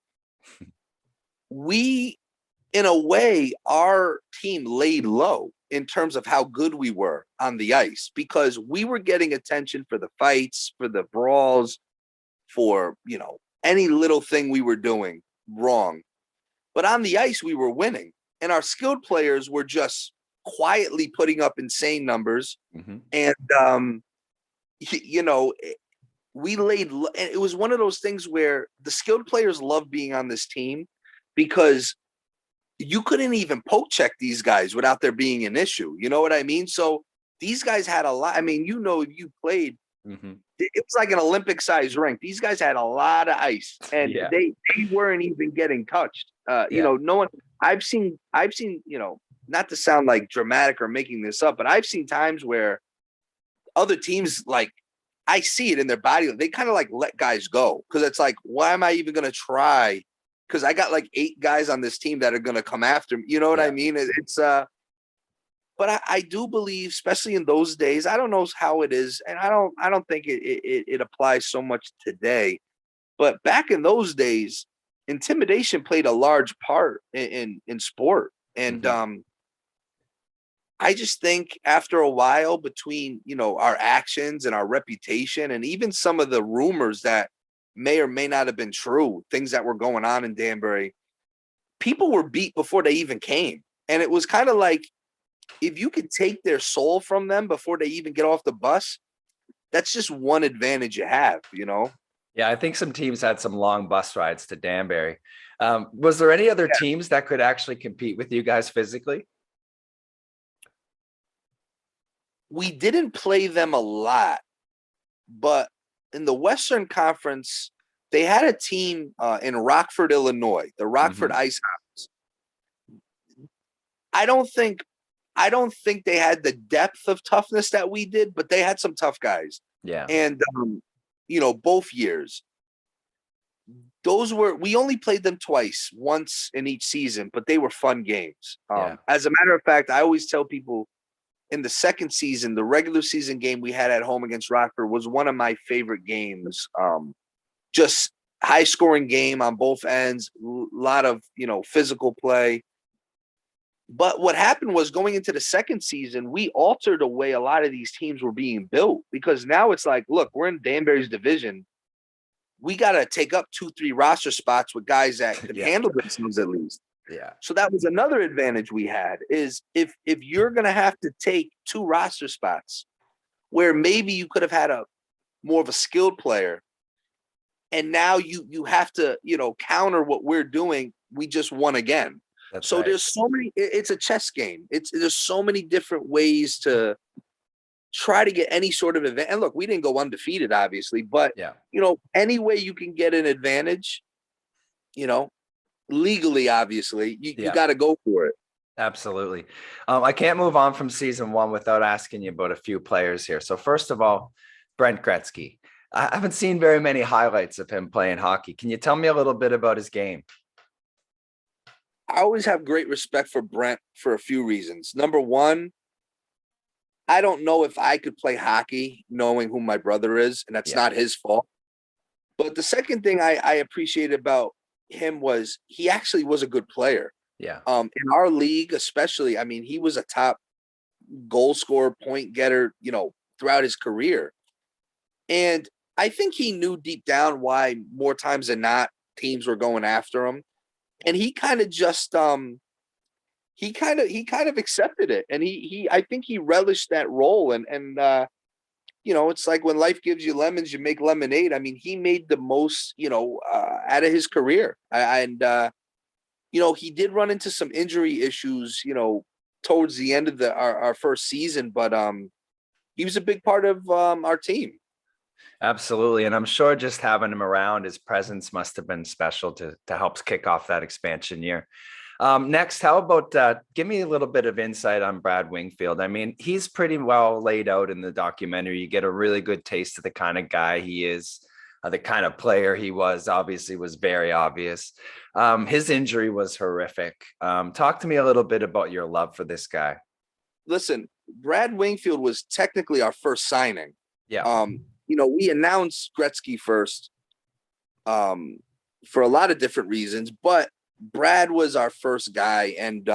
In a way, our team laid low in terms of how good we were on the ice, because we were getting attention for the fights, for the brawls, for, any little thing we were doing wrong. But on the ice, we were winning, and our skilled players were just quietly putting up insane numbers. Mm-hmm. And, we laid, and it was one of those things where the skilled players loved being on this team because you couldn't even poke check these guys without there being an issue. You know what I mean? So these guys had a lot. I mean, if you played, mm-hmm. It was like an Olympic size rink. These guys had a lot of ice, and they weren't even getting touched. No one, I've seen, not to sound like dramatic or making this up, but I've seen times where other teams, like, I see it in their body. They kind of like let guys go because it's like, why am I even going to try? Because I got like 8 guys on this team that are going to come after me. You know what I mean? But I do believe, especially in those days, I don't know how it is, and I don't think it applies so much today. But back in those days, intimidation played a large part in sport, and Mm-hmm. I just think after a while, between our actions and our reputation, and even some of the rumors that may or may not have been true, things that were going on in Danbury, people were beat before they even came. And it was kind of like, if you could take their soul from them before they even get off the bus, that's just one advantage you have, Yeah, I think some teams had some long bus rides to Danbury. Was there any other teams that could actually compete with you guys physically? We didn't play them a lot, but in the Western Conference, they had a team in Rockford, Illinois, the Rockford Ice Hounds. I don't think they had the depth of toughness that we did, but they had some tough guys. Yeah. And both years, we only played them twice, once in each season, but they were fun games. As a matter of fact, I always tell people, in the second season, the regular season game we had at home against Rockford was one of my favorite games. Just high scoring game on both ends, a lot of, physical play. But what happened was going into the second season, we altered the way a lot of these teams were being built, because now it's like, look, we're in Danbury's division. We got to take up 2-3 roster spots with guys that could Yeah. handle themselves at least. Yeah. So that was another advantage we had, is if you're going to have to take 2 roster spots where maybe you could have had a more of a skilled player, and now you have to, counter what we're doing. We just won again. That's So right. there's so many, it's a chess game. There's so many different ways to try to get any sort of advantage. And look, we didn't go undefeated, obviously, but Yeah. Any way you can get an advantage, legally, obviously, you Yeah. got to go for it. Absolutely. I can't move on from season 1 without asking you about a few players here. So first of all, Brent Gretzky. I haven't seen very many highlights of him playing hockey. Can you tell me a little bit about his game? I always have great respect for Brent for a few reasons. Number one, I don't know if I could play hockey knowing who my brother is, and that's not his fault. But the second thing I appreciate about him was he actually was a good player. Yeah. In our league, especially, I mean, he was a top goal scorer, point getter, throughout his career. And I think he knew deep down why more times than not teams were going after him. And he kind of just he kind of accepted it. And I think he relished that role. And it's like when life gives you lemons, you make lemonade. I mean, he made the most, out of his career. He did run into some injury issues, towards the end of our first season, but he was a big part of our team. Absolutely. And I'm sure just having him around, his presence must have been special to help kick off that expansion year. Next, how about give me a little bit of insight on Brad Wingfield? I mean, he's pretty well laid out in the documentary. You get a really good taste of the kind of guy he is, the kind of player he was, obviously was very obvious. His injury was horrific. Talk to me a little bit about your love for this guy. Listen, Brad Wingfield was technically our first signing. Yeah. We announced Gretzky first for a lot of different reasons, but Brad was our first guy. And,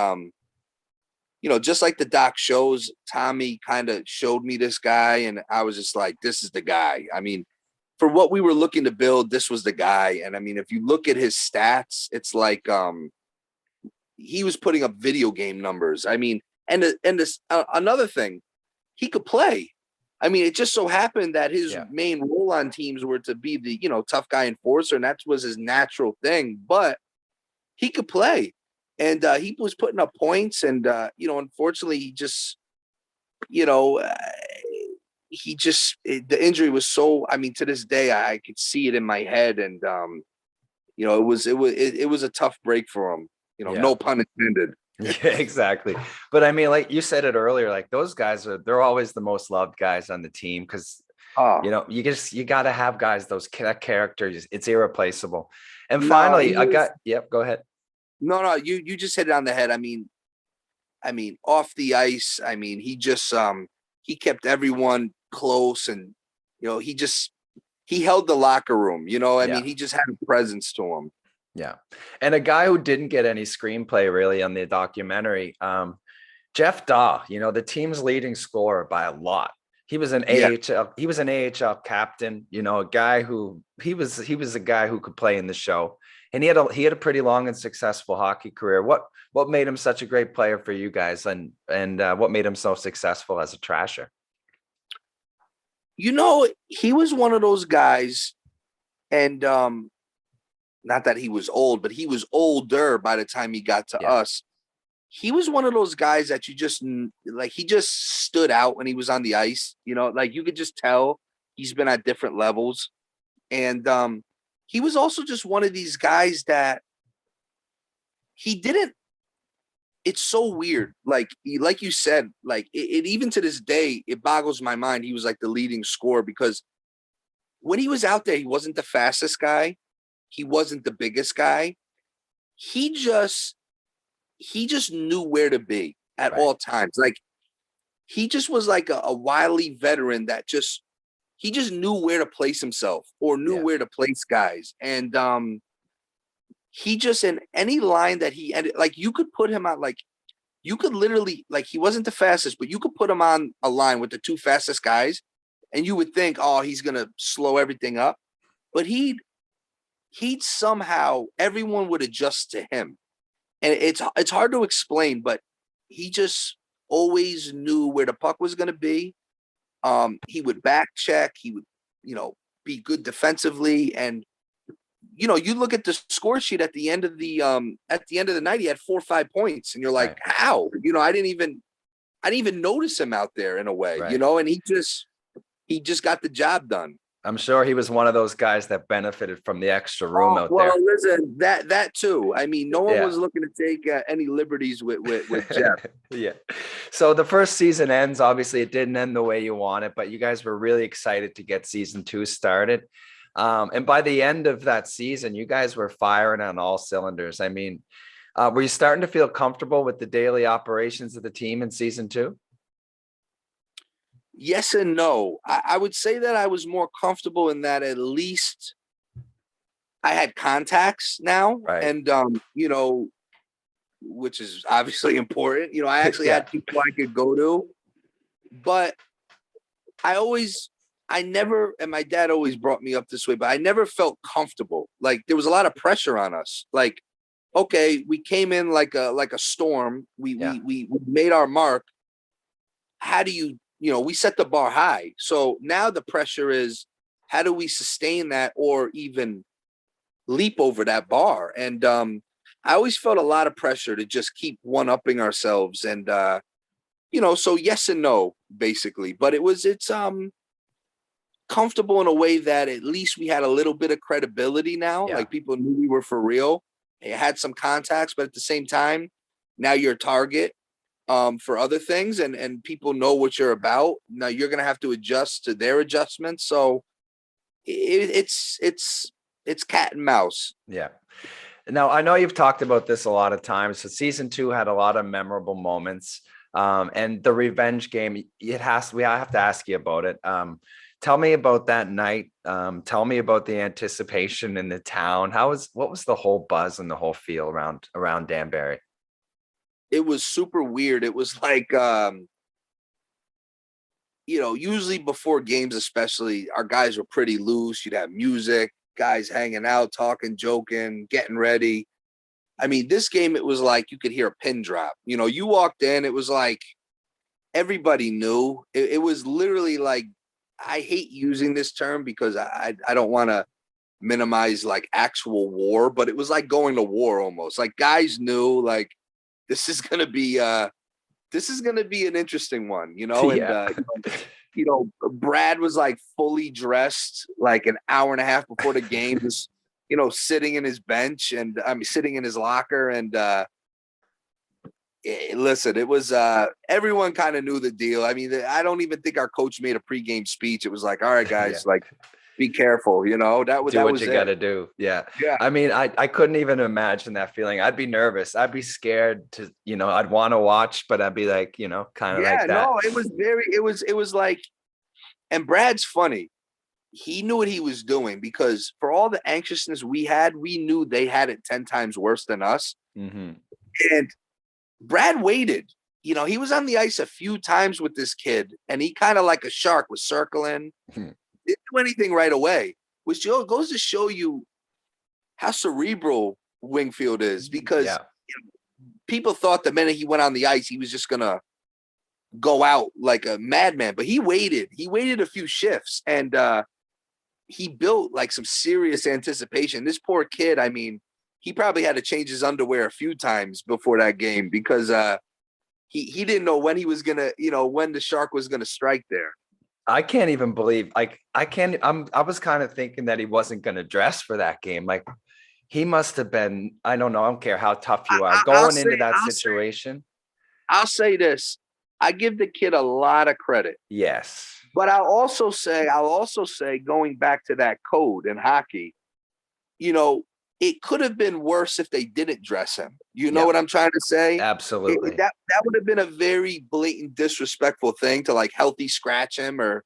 just like the doc shows, Tommy kind of showed me this guy, and I was just like, this is the guy. I mean, for what we were looking to build, this was the guy. And I mean, if you look at his stats, it's like he was putting up video game numbers. I mean, and this another thing, he could play. I mean, it just so happened that his main role on teams were to be the, tough guy enforcer, and that was his natural thing. But he could play, and he was putting up points. And unfortunately, he just, the injury was so. I mean, to this day, I could see it in my head, and it was a tough break for him. No pun intended. Yeah, exactly. But I mean, like you said it earlier, like those guys they're always the most loved guys on the team because you got to have guys, those characters. It's irreplaceable. And finally, go ahead. No, you just hit it on the head. I mean, off the ice, I mean, he just he kept everyone close, and he held the locker room. I mean, he just had a presence to him. Yeah. And a guy who didn't get any screenplay really on the documentary, Jeff Daw, the team's leading scorer by a lot. He was an AHL captain, a guy who he was a guy who could play in the show. And he had a pretty long and successful hockey career. What made him such a great player for you guys, and what made him so successful as a Trasher? He was one of those guys, and not that he was old, but he was older by the time he got to us. He was one of those guys that you just like, he just stood out when he was on the ice, like you could just tell he's been at different levels. And he was also just one of these guys that it's so weird. Like you said, like it even to this day, it boggles my mind. He was like the leading scorer because when he was out there, he wasn't the fastest guy. He wasn't the biggest guy. He just knew where to be at all times. Like he just was like a wily veteran that he just knew where to place himself or knew where to place guys. And he just, in any line that he ended, like you could put him out, like you could literally, like, he wasn't the fastest, but you could put him on a line with the two fastest guys, and you would think, oh, he's gonna slow everything up. But he'd somehow, everyone would adjust to him. And it's hard to explain, but he just always knew where the puck was gonna be. He would back check, he would, be good defensively. And you look at the score sheet at the end of the night, he had 4 or 5 points, and you're like, Right. how? I didn't even notice him out there in a way, Right. and he just got the job done. I'm sure he was one of those guys that benefited from the extra room out there. Well, listen, that too. I mean, no one Yeah. was looking to take any liberties with Jeff. Yeah. So the first season ends. Obviously, it didn't end the way you wanted, but you guys were really excited to get season 2 started. And by the end of that season, you guys were firing on all cylinders. I mean, were you starting to feel comfortable with the daily operations of the team in season 2? Yes and no. I would say that I was more comfortable in that at least I had contacts now, Right. and which is obviously important. I actually Yeah. had people I could go to, but I never, and my dad always brought me up this way, but I never felt comfortable. Like, there was a lot of pressure on us. Like, okay, we came in like a storm. We made our mark. How do we set the bar high. So now the pressure is, how do we sustain that or even leap over that bar? And I always felt a lot of pressure to just keep one-upping ourselves. And so yes and no, basically. But it's comfortable in a way that at least we had a little bit of credibility now. Yeah. Like, people knew we were for real. It had some contacts, but at the same time, now you're a target for other things, and people know what you're about. Now you're going to have to adjust to their adjustments. So it's cat and mouse. Yeah. Now, I know you've talked about this a lot of times. So season 2 had a lot of memorable moments. And the revenge game, we have to ask you about it. Tell me about that night. Tell me about the anticipation in the town. What was the whole buzz and the whole feel around Danbury? It was super weird. It was like, usually before games, especially, our guys were pretty loose. You'd have music, guys hanging out, talking, joking, getting ready. I mean, this game, it was like you could hear a pin drop. You walked in, it was like everybody knew. It was literally like, I hate using this term because I don't want to minimize like actual war, but it was like going to war almost. Like, guys knew, like, this is gonna be an interesting one, Yeah. And Brad was like fully dressed like an hour and a half before the game, just sitting in his bench, and sitting in his locker. And listen, it was everyone kind of knew the deal. I mean, I don't even think our coach made a pregame speech. It was like, all right, guys, Yeah. like, be careful, that was Do what was you it. got to do. Yeah. Yeah. I mean, I couldn't even imagine that feeling. I'd be nervous. I'd be scared to, I'd want to watch, but I'd be like, kind of like that. No, it was like, and Brad's funny. He knew what he was doing, because for all the anxiousness we had, we knew they had it 10 times worse than us. Mm-hmm. And Brad waited. He was on the ice a few times with this kid, and he kind of, like a shark, was circling. Mhm. Didn't do anything right away, which goes to show you how cerebral Wingfield is, because Yeah. people thought the minute he went on the ice, he was just going to go out like a madman. But he waited a few shifts, and he built like some serious anticipation. This poor kid, I mean, he probably had to change his underwear a few times before that game, because he didn't know when he was gonna, when the shark was gonna strike there. I can't even believe, like, I was kind of thinking that he wasn't going to dress for that game. Like, he must have been, I don't know. I don't care how tough you are going into that situation. I'll say this. I give the kid a lot of credit. Yes. But I'll also say, going back to that code in hockey, it could have been worse if they didn't dress him. You know what I'm trying to say? Absolutely. That would have been a very blatant, disrespectful thing to, like, healthy scratch him, or,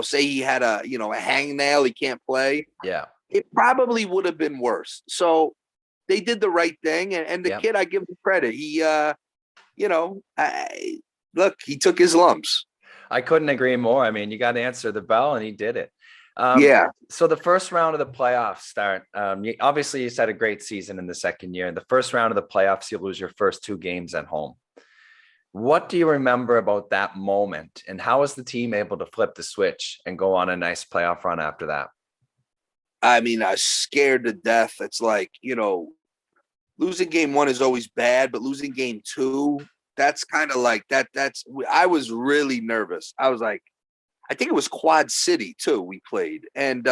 say he had a hangnail, he can't play. Yeah. It probably would have been worse. So they did the right thing. And the kid, I give him credit. Look, he took his lumps. I couldn't agree more. I mean, you got to answer the bell, and he did it. Yeah. So the first round of the playoffs start. Obviously, you had a great season in the second year. In the first round of the playoffs, you lose your first 2 games at home. What do you remember about that moment, and how was the team able to flip the switch and go on a nice playoff run after that? I mean, I was scared to death. It's like, losing game 1 is always bad, but losing game 2, that's kind of like that. I was really nervous. I was like, I think it was Quad City too. We played, and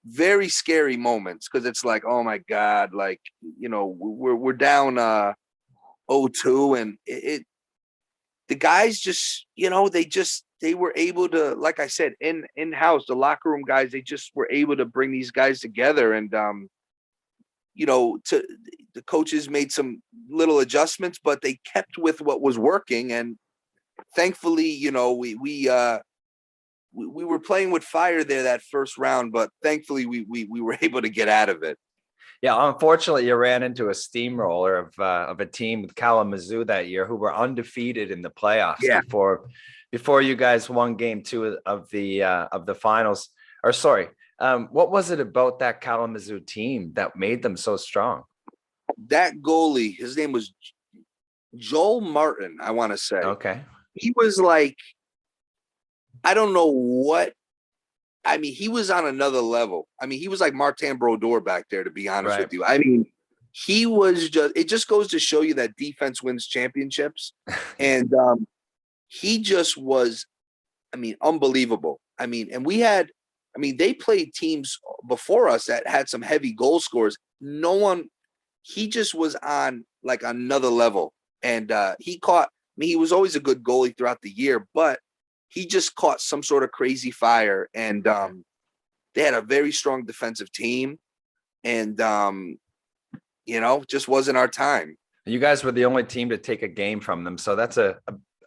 very scary moments, because it's like, oh my God, like, we're down 0-2, and the guys just, they were able to, like I said, in-house, the locker room guys, they just were able to bring these guys together. And, the coaches made some little adjustments, but they kept with what was working. And thankfully, we were playing with fire there that first round, but thankfully we were able to get out of it. Yeah, unfortunately, you ran into a steamroller of a team with Kalamazoo that year, who were undefeated in the playoffs Yeah. before you guys won game 2 of the finals. Or sorry, what was it about that Kalamazoo team that made them so strong? That goalie, his name was Joel Martin, I want to say. Okay. He was like, I don't know what. I mean, he was on another level. I mean, he was like Martin Brodeur back there, to be honest with you. I mean, he was it just goes to show you that defense wins championships. And he just was, I mean, unbelievable. I mean, and they played teams before us that had some heavy goal scores. He just was on like another level. And he was always a good goalie throughout the year, but he just caught some sort of crazy fire. And they had a very strong defensive team. And, just wasn't our time. You guys were the only team to take a game from them. So that's a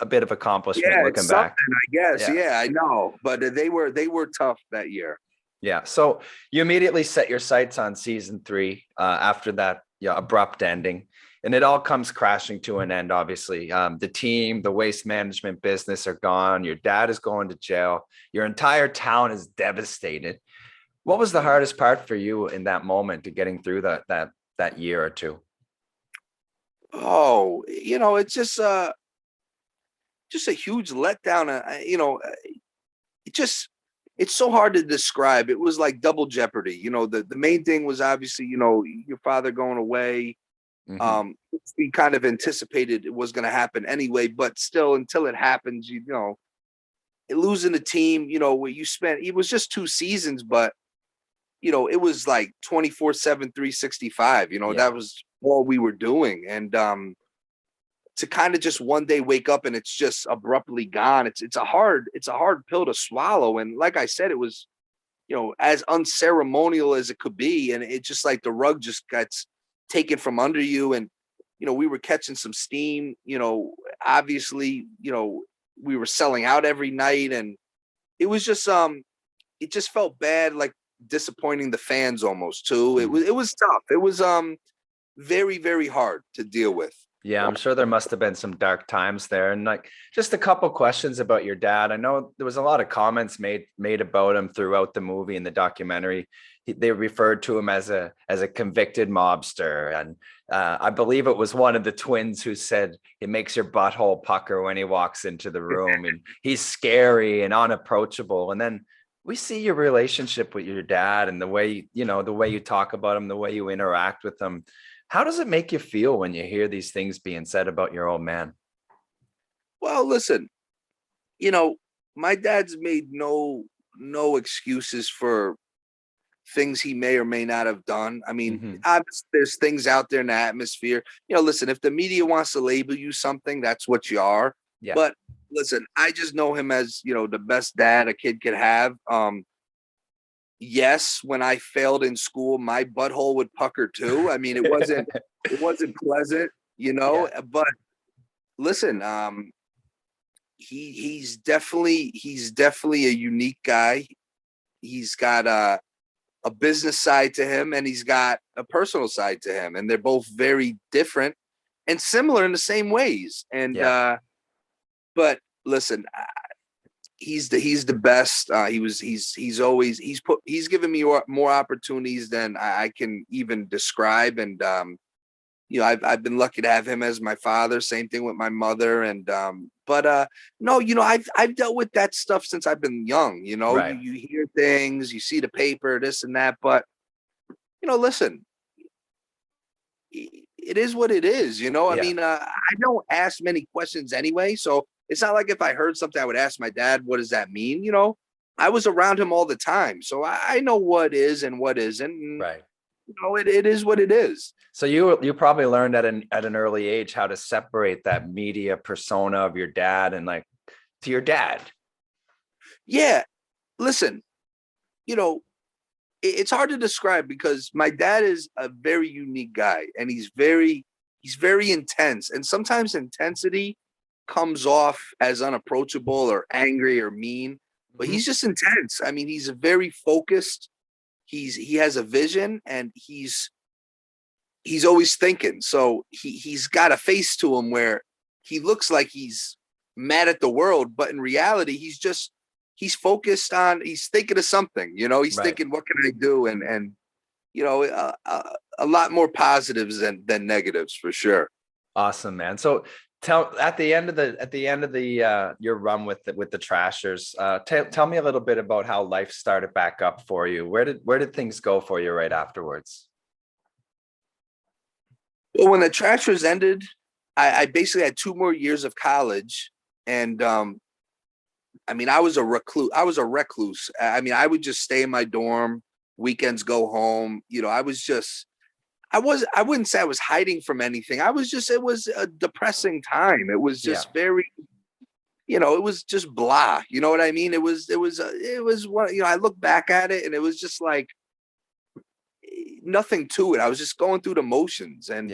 bit of accomplishment looking back. I guess. Yeah, I know. But they were tough that year. Yeah. So you immediately set your sights on season 3 after that abrupt ending. And it all comes crashing to an end, obviously. The team, the waste management business are gone. Your dad is going to jail. Your entire town is devastated. What was the hardest part for you in that moment to getting through that year or 2? Oh, it's just a huge letdown. It's so hard to describe. It was like double jeopardy. The main thing was obviously, your father going away. Mm-hmm. We kind of anticipated it was going to happen anyway, but still, until it happens, losing the team, where you spent, it was just 2 seasons, but it was like 24/7, 365, that was all we were doing. And to kind of just one day wake up and it's just abruptly gone. It's a hard pill to swallow. And like I said, it was, as unceremonial as it could be. And it just like the rug just gets taken from under you. And, we were catching some steam, obviously, we were selling out every night, and it was just, it just felt bad, like disappointing the fans almost too. It was tough. It was, very, very hard to deal with. Yeah, I'm sure there must have been some dark times there. And like just a couple questions about your dad. I know there was a lot of comments made about him throughout the movie and the documentary. They referred to him as a convicted mobster. And I believe it was one of the twins who said it makes your butthole pucker when he walks into the room, and he's scary and unapproachable. And then we see your relationship with your dad and the way you talk about him, the way you interact with him. How does it make you feel when you hear these things being said about your old man? Well, listen, my dad's made no excuses for things he may or may not have done. I mean, there's things out there in the atmosphere. Listen, if the media wants to label you something, that's what you are. Yeah. But listen, I just know him as, the best dad a kid could have. Yes, when I failed in school, my butthole would pucker too. I mean, it wasn't pleasant, yeah. But listen, he's definitely a unique guy. He's got a business side to him, and he's got a personal side to him, and they're both very different. and similar in the same ways. And but listen, he's the best. He's given me more opportunities than I can even describe. And I've been lucky to have him as my father. Same thing with my mother. And but no, I've dealt with that stuff since I've been young. Right. You hear things, you see the paper, this and that. But listen, it is what it is. I mean, I don't ask many questions anyway, so it's not like if I heard something, I would ask my dad, what does that mean? I was around him all the time, so I know what is and what isn't. And, right. It is what it is. So you probably learned at an early age how to separate that media persona of your dad and like to your dad. Yeah. Listen, it's hard to describe because my dad is a very unique guy, and he's very intense. And sometimes intensity comes off as unapproachable or angry or mean, but he's just intense. I mean, he's very focused. He has a vision, and he's always thinking. So he's got a face to him where he looks like he's mad at the world, but in reality, he's focused on, he's thinking of something, he's thinking, what can I do? And a lot more positives than negatives for sure. Awesome, man. So at the end of the your run with the Trashers, tell me a little bit about how life started back up for you. Where did things go for you right afterwards? Well, when the Trashers ended, I basically had 2 more years of college, and I mean, I was a recluse. I mean, I would just stay in my dorm, weekends go home. I wouldn't say I was hiding from anything. It was a depressing time. It was just very, it was just blah. You know what I mean? It was what, I look back at it, and it was just like nothing to it. I was just going through the motions. And,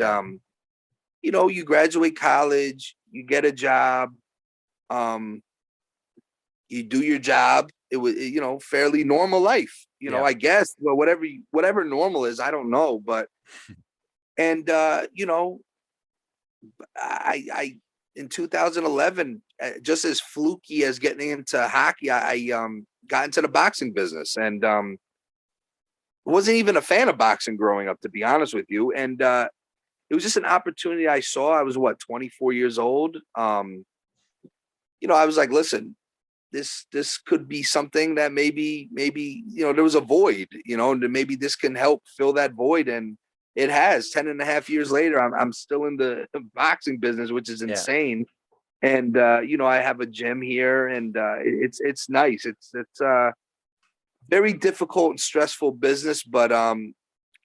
you graduate college, you get a job, you do your job. It was, fairly normal life, I guess. Well, whatever normal is, I don't know. But, and, I in 2011, just as fluky as getting into hockey, I got into the boxing business, and wasn't even a fan of boxing growing up, to be honest with you. And it was just an opportunity I saw. I was 24 years old. I was like, listen, this could be something that maybe, there was a void, and maybe this can help fill that void. And it has. 10 and a half years later, I'm still in the boxing business, which is insane. And, I have a gym here, and it's nice. It's very difficult and stressful business, but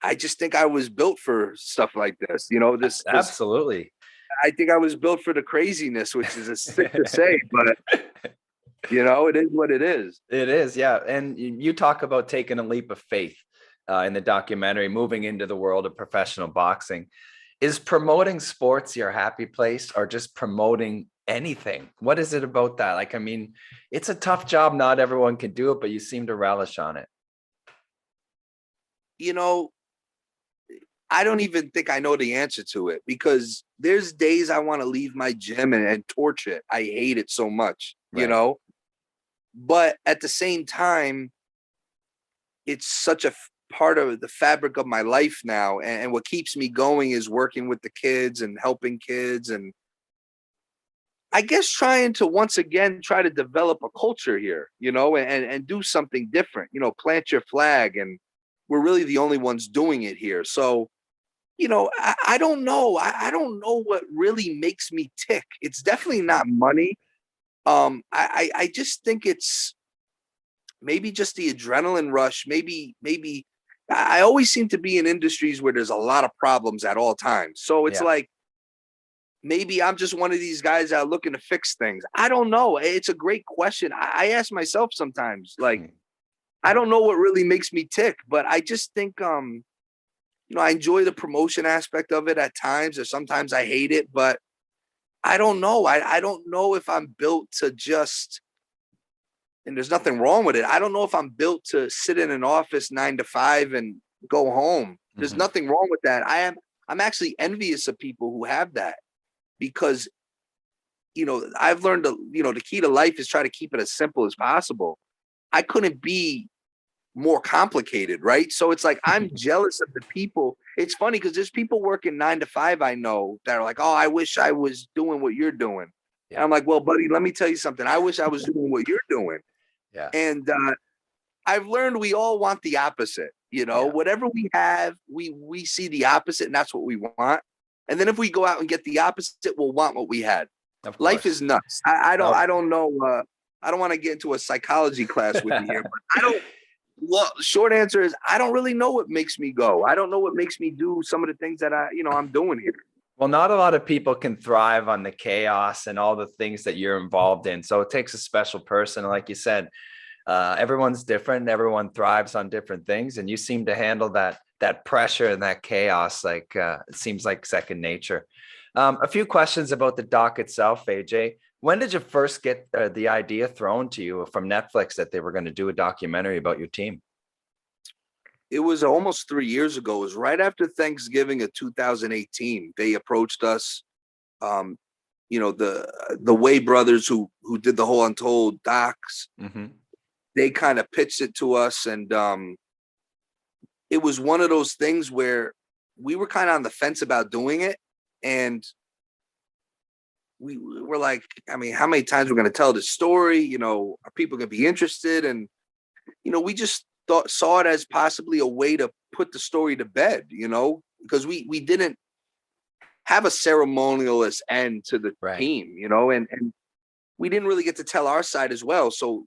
I just think I was built for stuff like this. Absolutely. I think I was built for the craziness, which is sick to say, but it is what it is. It is, yeah. And you talk about taking a leap of faith in the documentary, moving into the world of professional boxing. Is promoting sports your happy place, or just promoting anything? What is it about that? Like, I mean, it's a tough job. Not everyone can do it, but you seem to relish on it. I don't even think I know the answer to it, because there's days I want to leave my gym and torch it. I hate it so much, but at the same time, it's such a part of the fabric of my life now. And what keeps me going is working with the kids and helping kids. And I guess trying to once again try to develop a culture here, and do something different, plant your flag. And we're really the only ones doing it here. So, I don't know. I don't know what really makes me tick. It's definitely not money. I just think it's maybe just the adrenaline rush. Maybe I always seem to be in industries where there's a lot of problems at all times. So it's like, maybe I'm just one of these guys that are looking to fix things. I don't know. It's a great question. I ask myself sometimes, like, I don't know what really makes me tick, but I just think, I enjoy the promotion aspect of it at times, or sometimes I hate it, but I don't know. I don't know if I'm built to just, and there's nothing wrong with it. I don't know if I'm built to sit in an office 9 to 5 and go home. There's nothing wrong with that. I'm actually envious of people who have that, because, I've learned the key to life is try to keep it as simple as possible. I couldn't be more complicated, right? So it's like, I'm jealous of the people. It's funny because there's people working 9 to 5 I know that are like, oh, I wish I was doing what you're doing. Yeah. And I'm like, well, buddy, let me tell you something. I wish I was doing what you're doing. Yeah. And I've learned we all want the opposite. Whatever we have, we see the opposite, and that's what we want. And then if we go out and get the opposite, we'll want what we had. Life is nuts. I don't know. I don't want to get into a psychology class with you here, but I don't. Well, short answer is I don't really know what makes me go. I don't know what makes me do some of the things that I'm doing here. Well, not a lot of people can thrive on the chaos and all the things that you're involved in. So it takes a special person. Like you said, everyone's different. Everyone thrives on different things. And you seem to handle that pressure and that chaos like it seems like second nature. A few questions about the doc itself, AJ. When did you first get the idea thrown to you from Netflix that they were going to do a documentary about your team? It was almost 3 years ago. It was right after Thanksgiving of 2018. They approached us. The Way brothers who did the whole Untold docs. Mm-hmm. They kind of pitched it to us, and it was one of those things where we were kind of on the fence about doing it, and we were like, I mean, how many times we're going to tell this story? Are people going to be interested? And we just saw it as possibly a way to put the story to bed, because we didn't have a ceremonialist end to the team, and we didn't really get to tell our side as well. So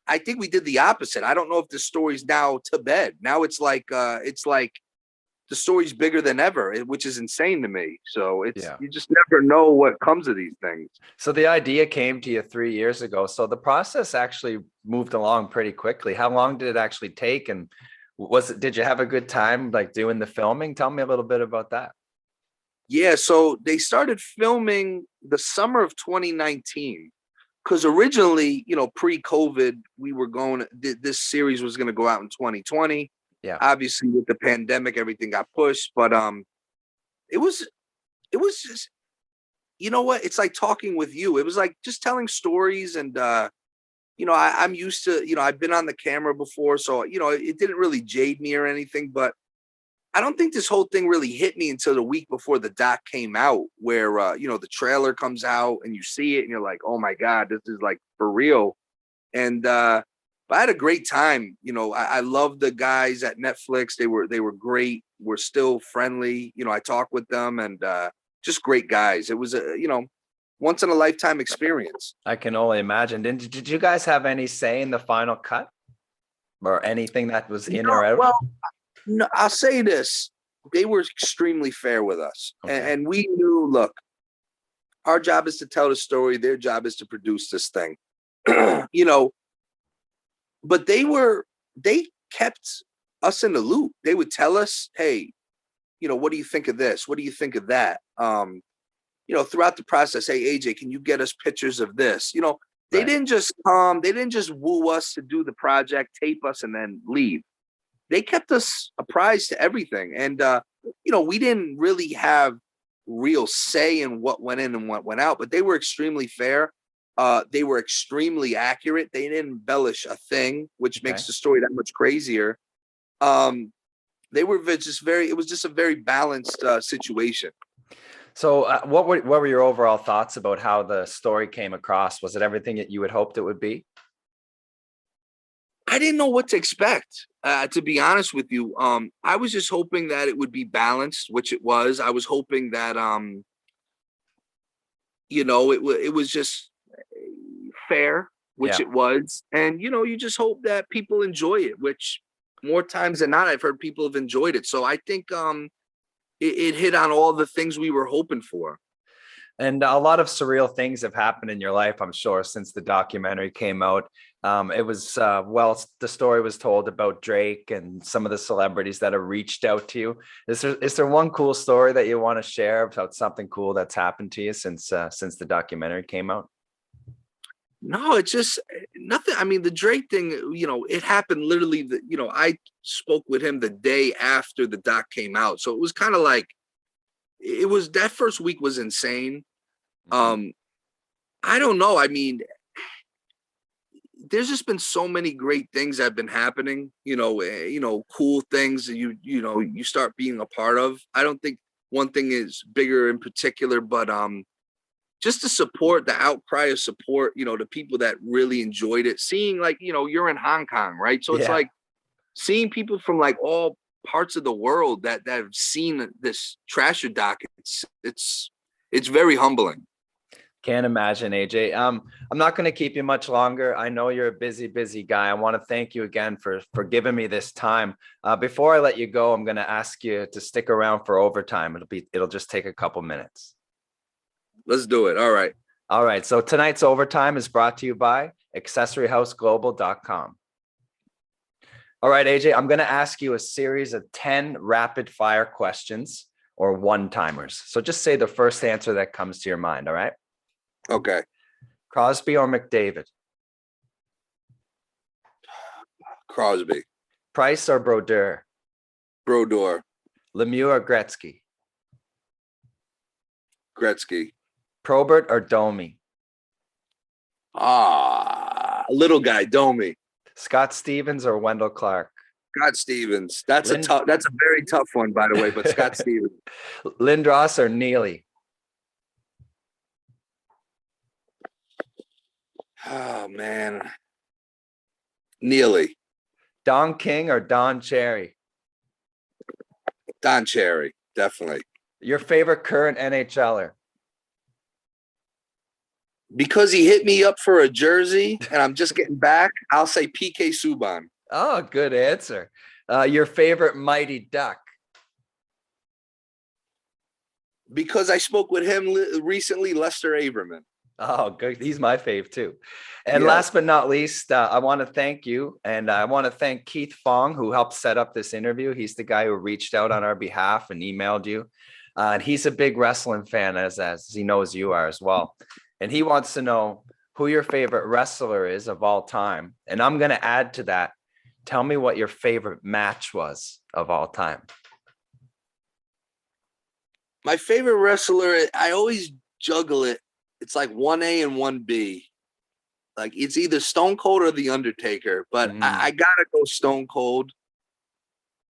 I think we did the opposite. I don't know if the story's now to bed. Now it's like the story's bigger than ever, which is insane to me. So you just never know what comes of these things. So the idea came to you 3 years ago. So the process actually moved along pretty quickly. How long did it actually take? And did you have a good time like doing the filming? Tell me a little bit about that. Yeah. So they started filming the summer of 2019. Because originally, pre-COVID, we were this series was going to go out in 2020. Yeah. Obviously, with the pandemic, everything got pushed. But it was just, what? It's like talking with you. It was like just telling stories. And, I'm used to, I've been on the camera before. So, it didn't really jade me or anything. But I don't think this whole thing really hit me until the week before the doc came out, where, the trailer comes out and you see it and you're like, oh my God, this is like for real. And, but I had a great time. I love the guys at Netflix. They were great. We're still friendly. I talk with them, and, just great guys. It was a, once in a lifetime experience. I can only imagine. Did you guys have any say in the final cut or anything that was in or out? Well, no, I'll say this. They were extremely fair with us. Okay. And we knew, look, our job is to tell the story. Their job is to produce this thing, but they kept us in the loop. They would tell us, hey, what do you think of this? What do you think of that? Throughout the process, hey, AJ, can you get us pictures of this? They didn't just come, they didn't just woo us to do the project, tape us, and then leave. They kept us apprised to everything. And, we didn't really have real say in what went in and what went out, but they were extremely fair. They were extremely accurate. They didn't embellish a thing, which makes the story that much crazier. They were it was just a very balanced situation. So what were your overall thoughts about how the story came across? Was it everything that you had hoped it would be? I didn't know what to expect, to be honest with you. I was just hoping that it would be balanced, which it was. I was hoping that, it was just fair, which it was. And, you just hope that people enjoy it, which more times than not, I've heard people have enjoyed it. So I think it hit on all the things we were hoping for. And a lot of surreal things have happened in your life, I'm sure, since the documentary came out. It was, the story was told about Drake and some of the celebrities that have reached out to you. Is there one cool story that you want to share about something cool that's happened to you since the documentary came out? No, it's just nothing. I mean, the Drake thing, it happened literally, I spoke with him the day after the doc came out. So it was kind of like, it was, that first week was insane. I don't know. I mean, there's just been so many great things that have been happening, cool things that you start being a part of. I don't think one thing is bigger in particular, but just the support, the outcry of support, the people that really enjoyed it, seeing like, you're in Hong Kong, right? So it's like seeing people from like all parts of the world that have seen this Trasher doc. It's very humbling. Can't imagine, AJ. I'm not going to keep you much longer. I know you're a busy guy. I want to thank you again for giving me this time. Before I let you go, I'm going to ask you to stick around for overtime. It'll just take a couple minutes. Let's do it. All right. All right. So tonight's overtime is brought to you by accessoryhouseglobal.com. All right, AJ, I'm going to ask you a series of 10 rapid fire questions or one-timers. So just say the first answer that comes to your mind. All right. Okay. Crosby or McDavid? Crosby. Price or Brodeur? Brodeur. Lemieux or Gretzky? Gretzky. Probert or Domi? Little guy, Domi. Scott Stevens or Wendell Clark? Scott Stevens. That's a very tough one, by the way, but Scott Stevens. Lindros or Neely? Oh, man. Neely. Don King or Don Cherry? Don Cherry, definitely. Your favorite current NHLer? Because he hit me up for a jersey and I'm just getting back, I'll say PK Subban. Oh, good answer. Your favorite Mighty Duck? Because I spoke with him recently, Lester Averman. Oh, good. He's my fave too. And last but not least, I want to thank you. And I want to thank Keith Fong, who helped set up this interview. He's the guy who reached out on our behalf and emailed you. And he's a big wrestling fan, as he knows you are as well. And he wants to know who your favorite wrestler is of all time. And I'm going to add to that. Tell me what your favorite match was of all time. My favorite wrestler, I always juggle it. It's like 1A and 1B. Like it's either Stone Cold or The Undertaker, but I gotta go Stone Cold.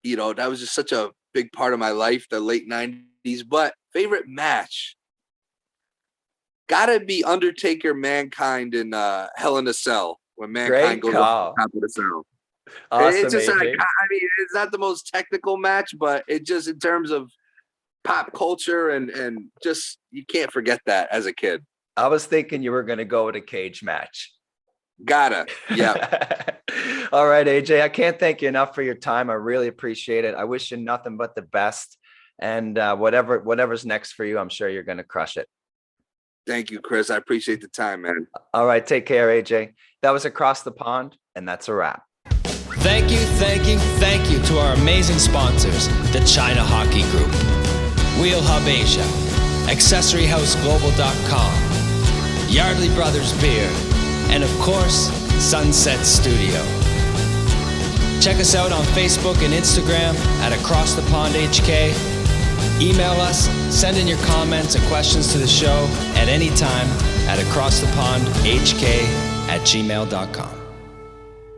That was just such a big part of my life, the late 90s. But favorite match, gotta be Undertaker Mankind in Hell in a Cell, when Mankind goes up to the top of the cell. Awesome, it's just AJ. it's not the most technical match, but it just in terms of pop culture and just you can't forget that as a kid. I was thinking you were going to go with a cage match. Yeah. All right, AJ, I can't thank you enough for your time. I really appreciate it. I wish you nothing but the best. And whatever's next for you, I'm sure you're going to crush it. Thank you, Chris. I appreciate the time, man. All right, take care, AJ. That was Across the Pond, and that's a wrap. Thank you to our amazing sponsors, the China Hockey Group, Wheel Hub Asia, AccessoryHouseGlobal.com, Yardley Brothers Beer, and of course, Sunset Studio. Check us out on Facebook and Instagram at Across the Pond HK. Email us, send in your comments and questions to the show at any time at acrossthepondhk@gmail.com.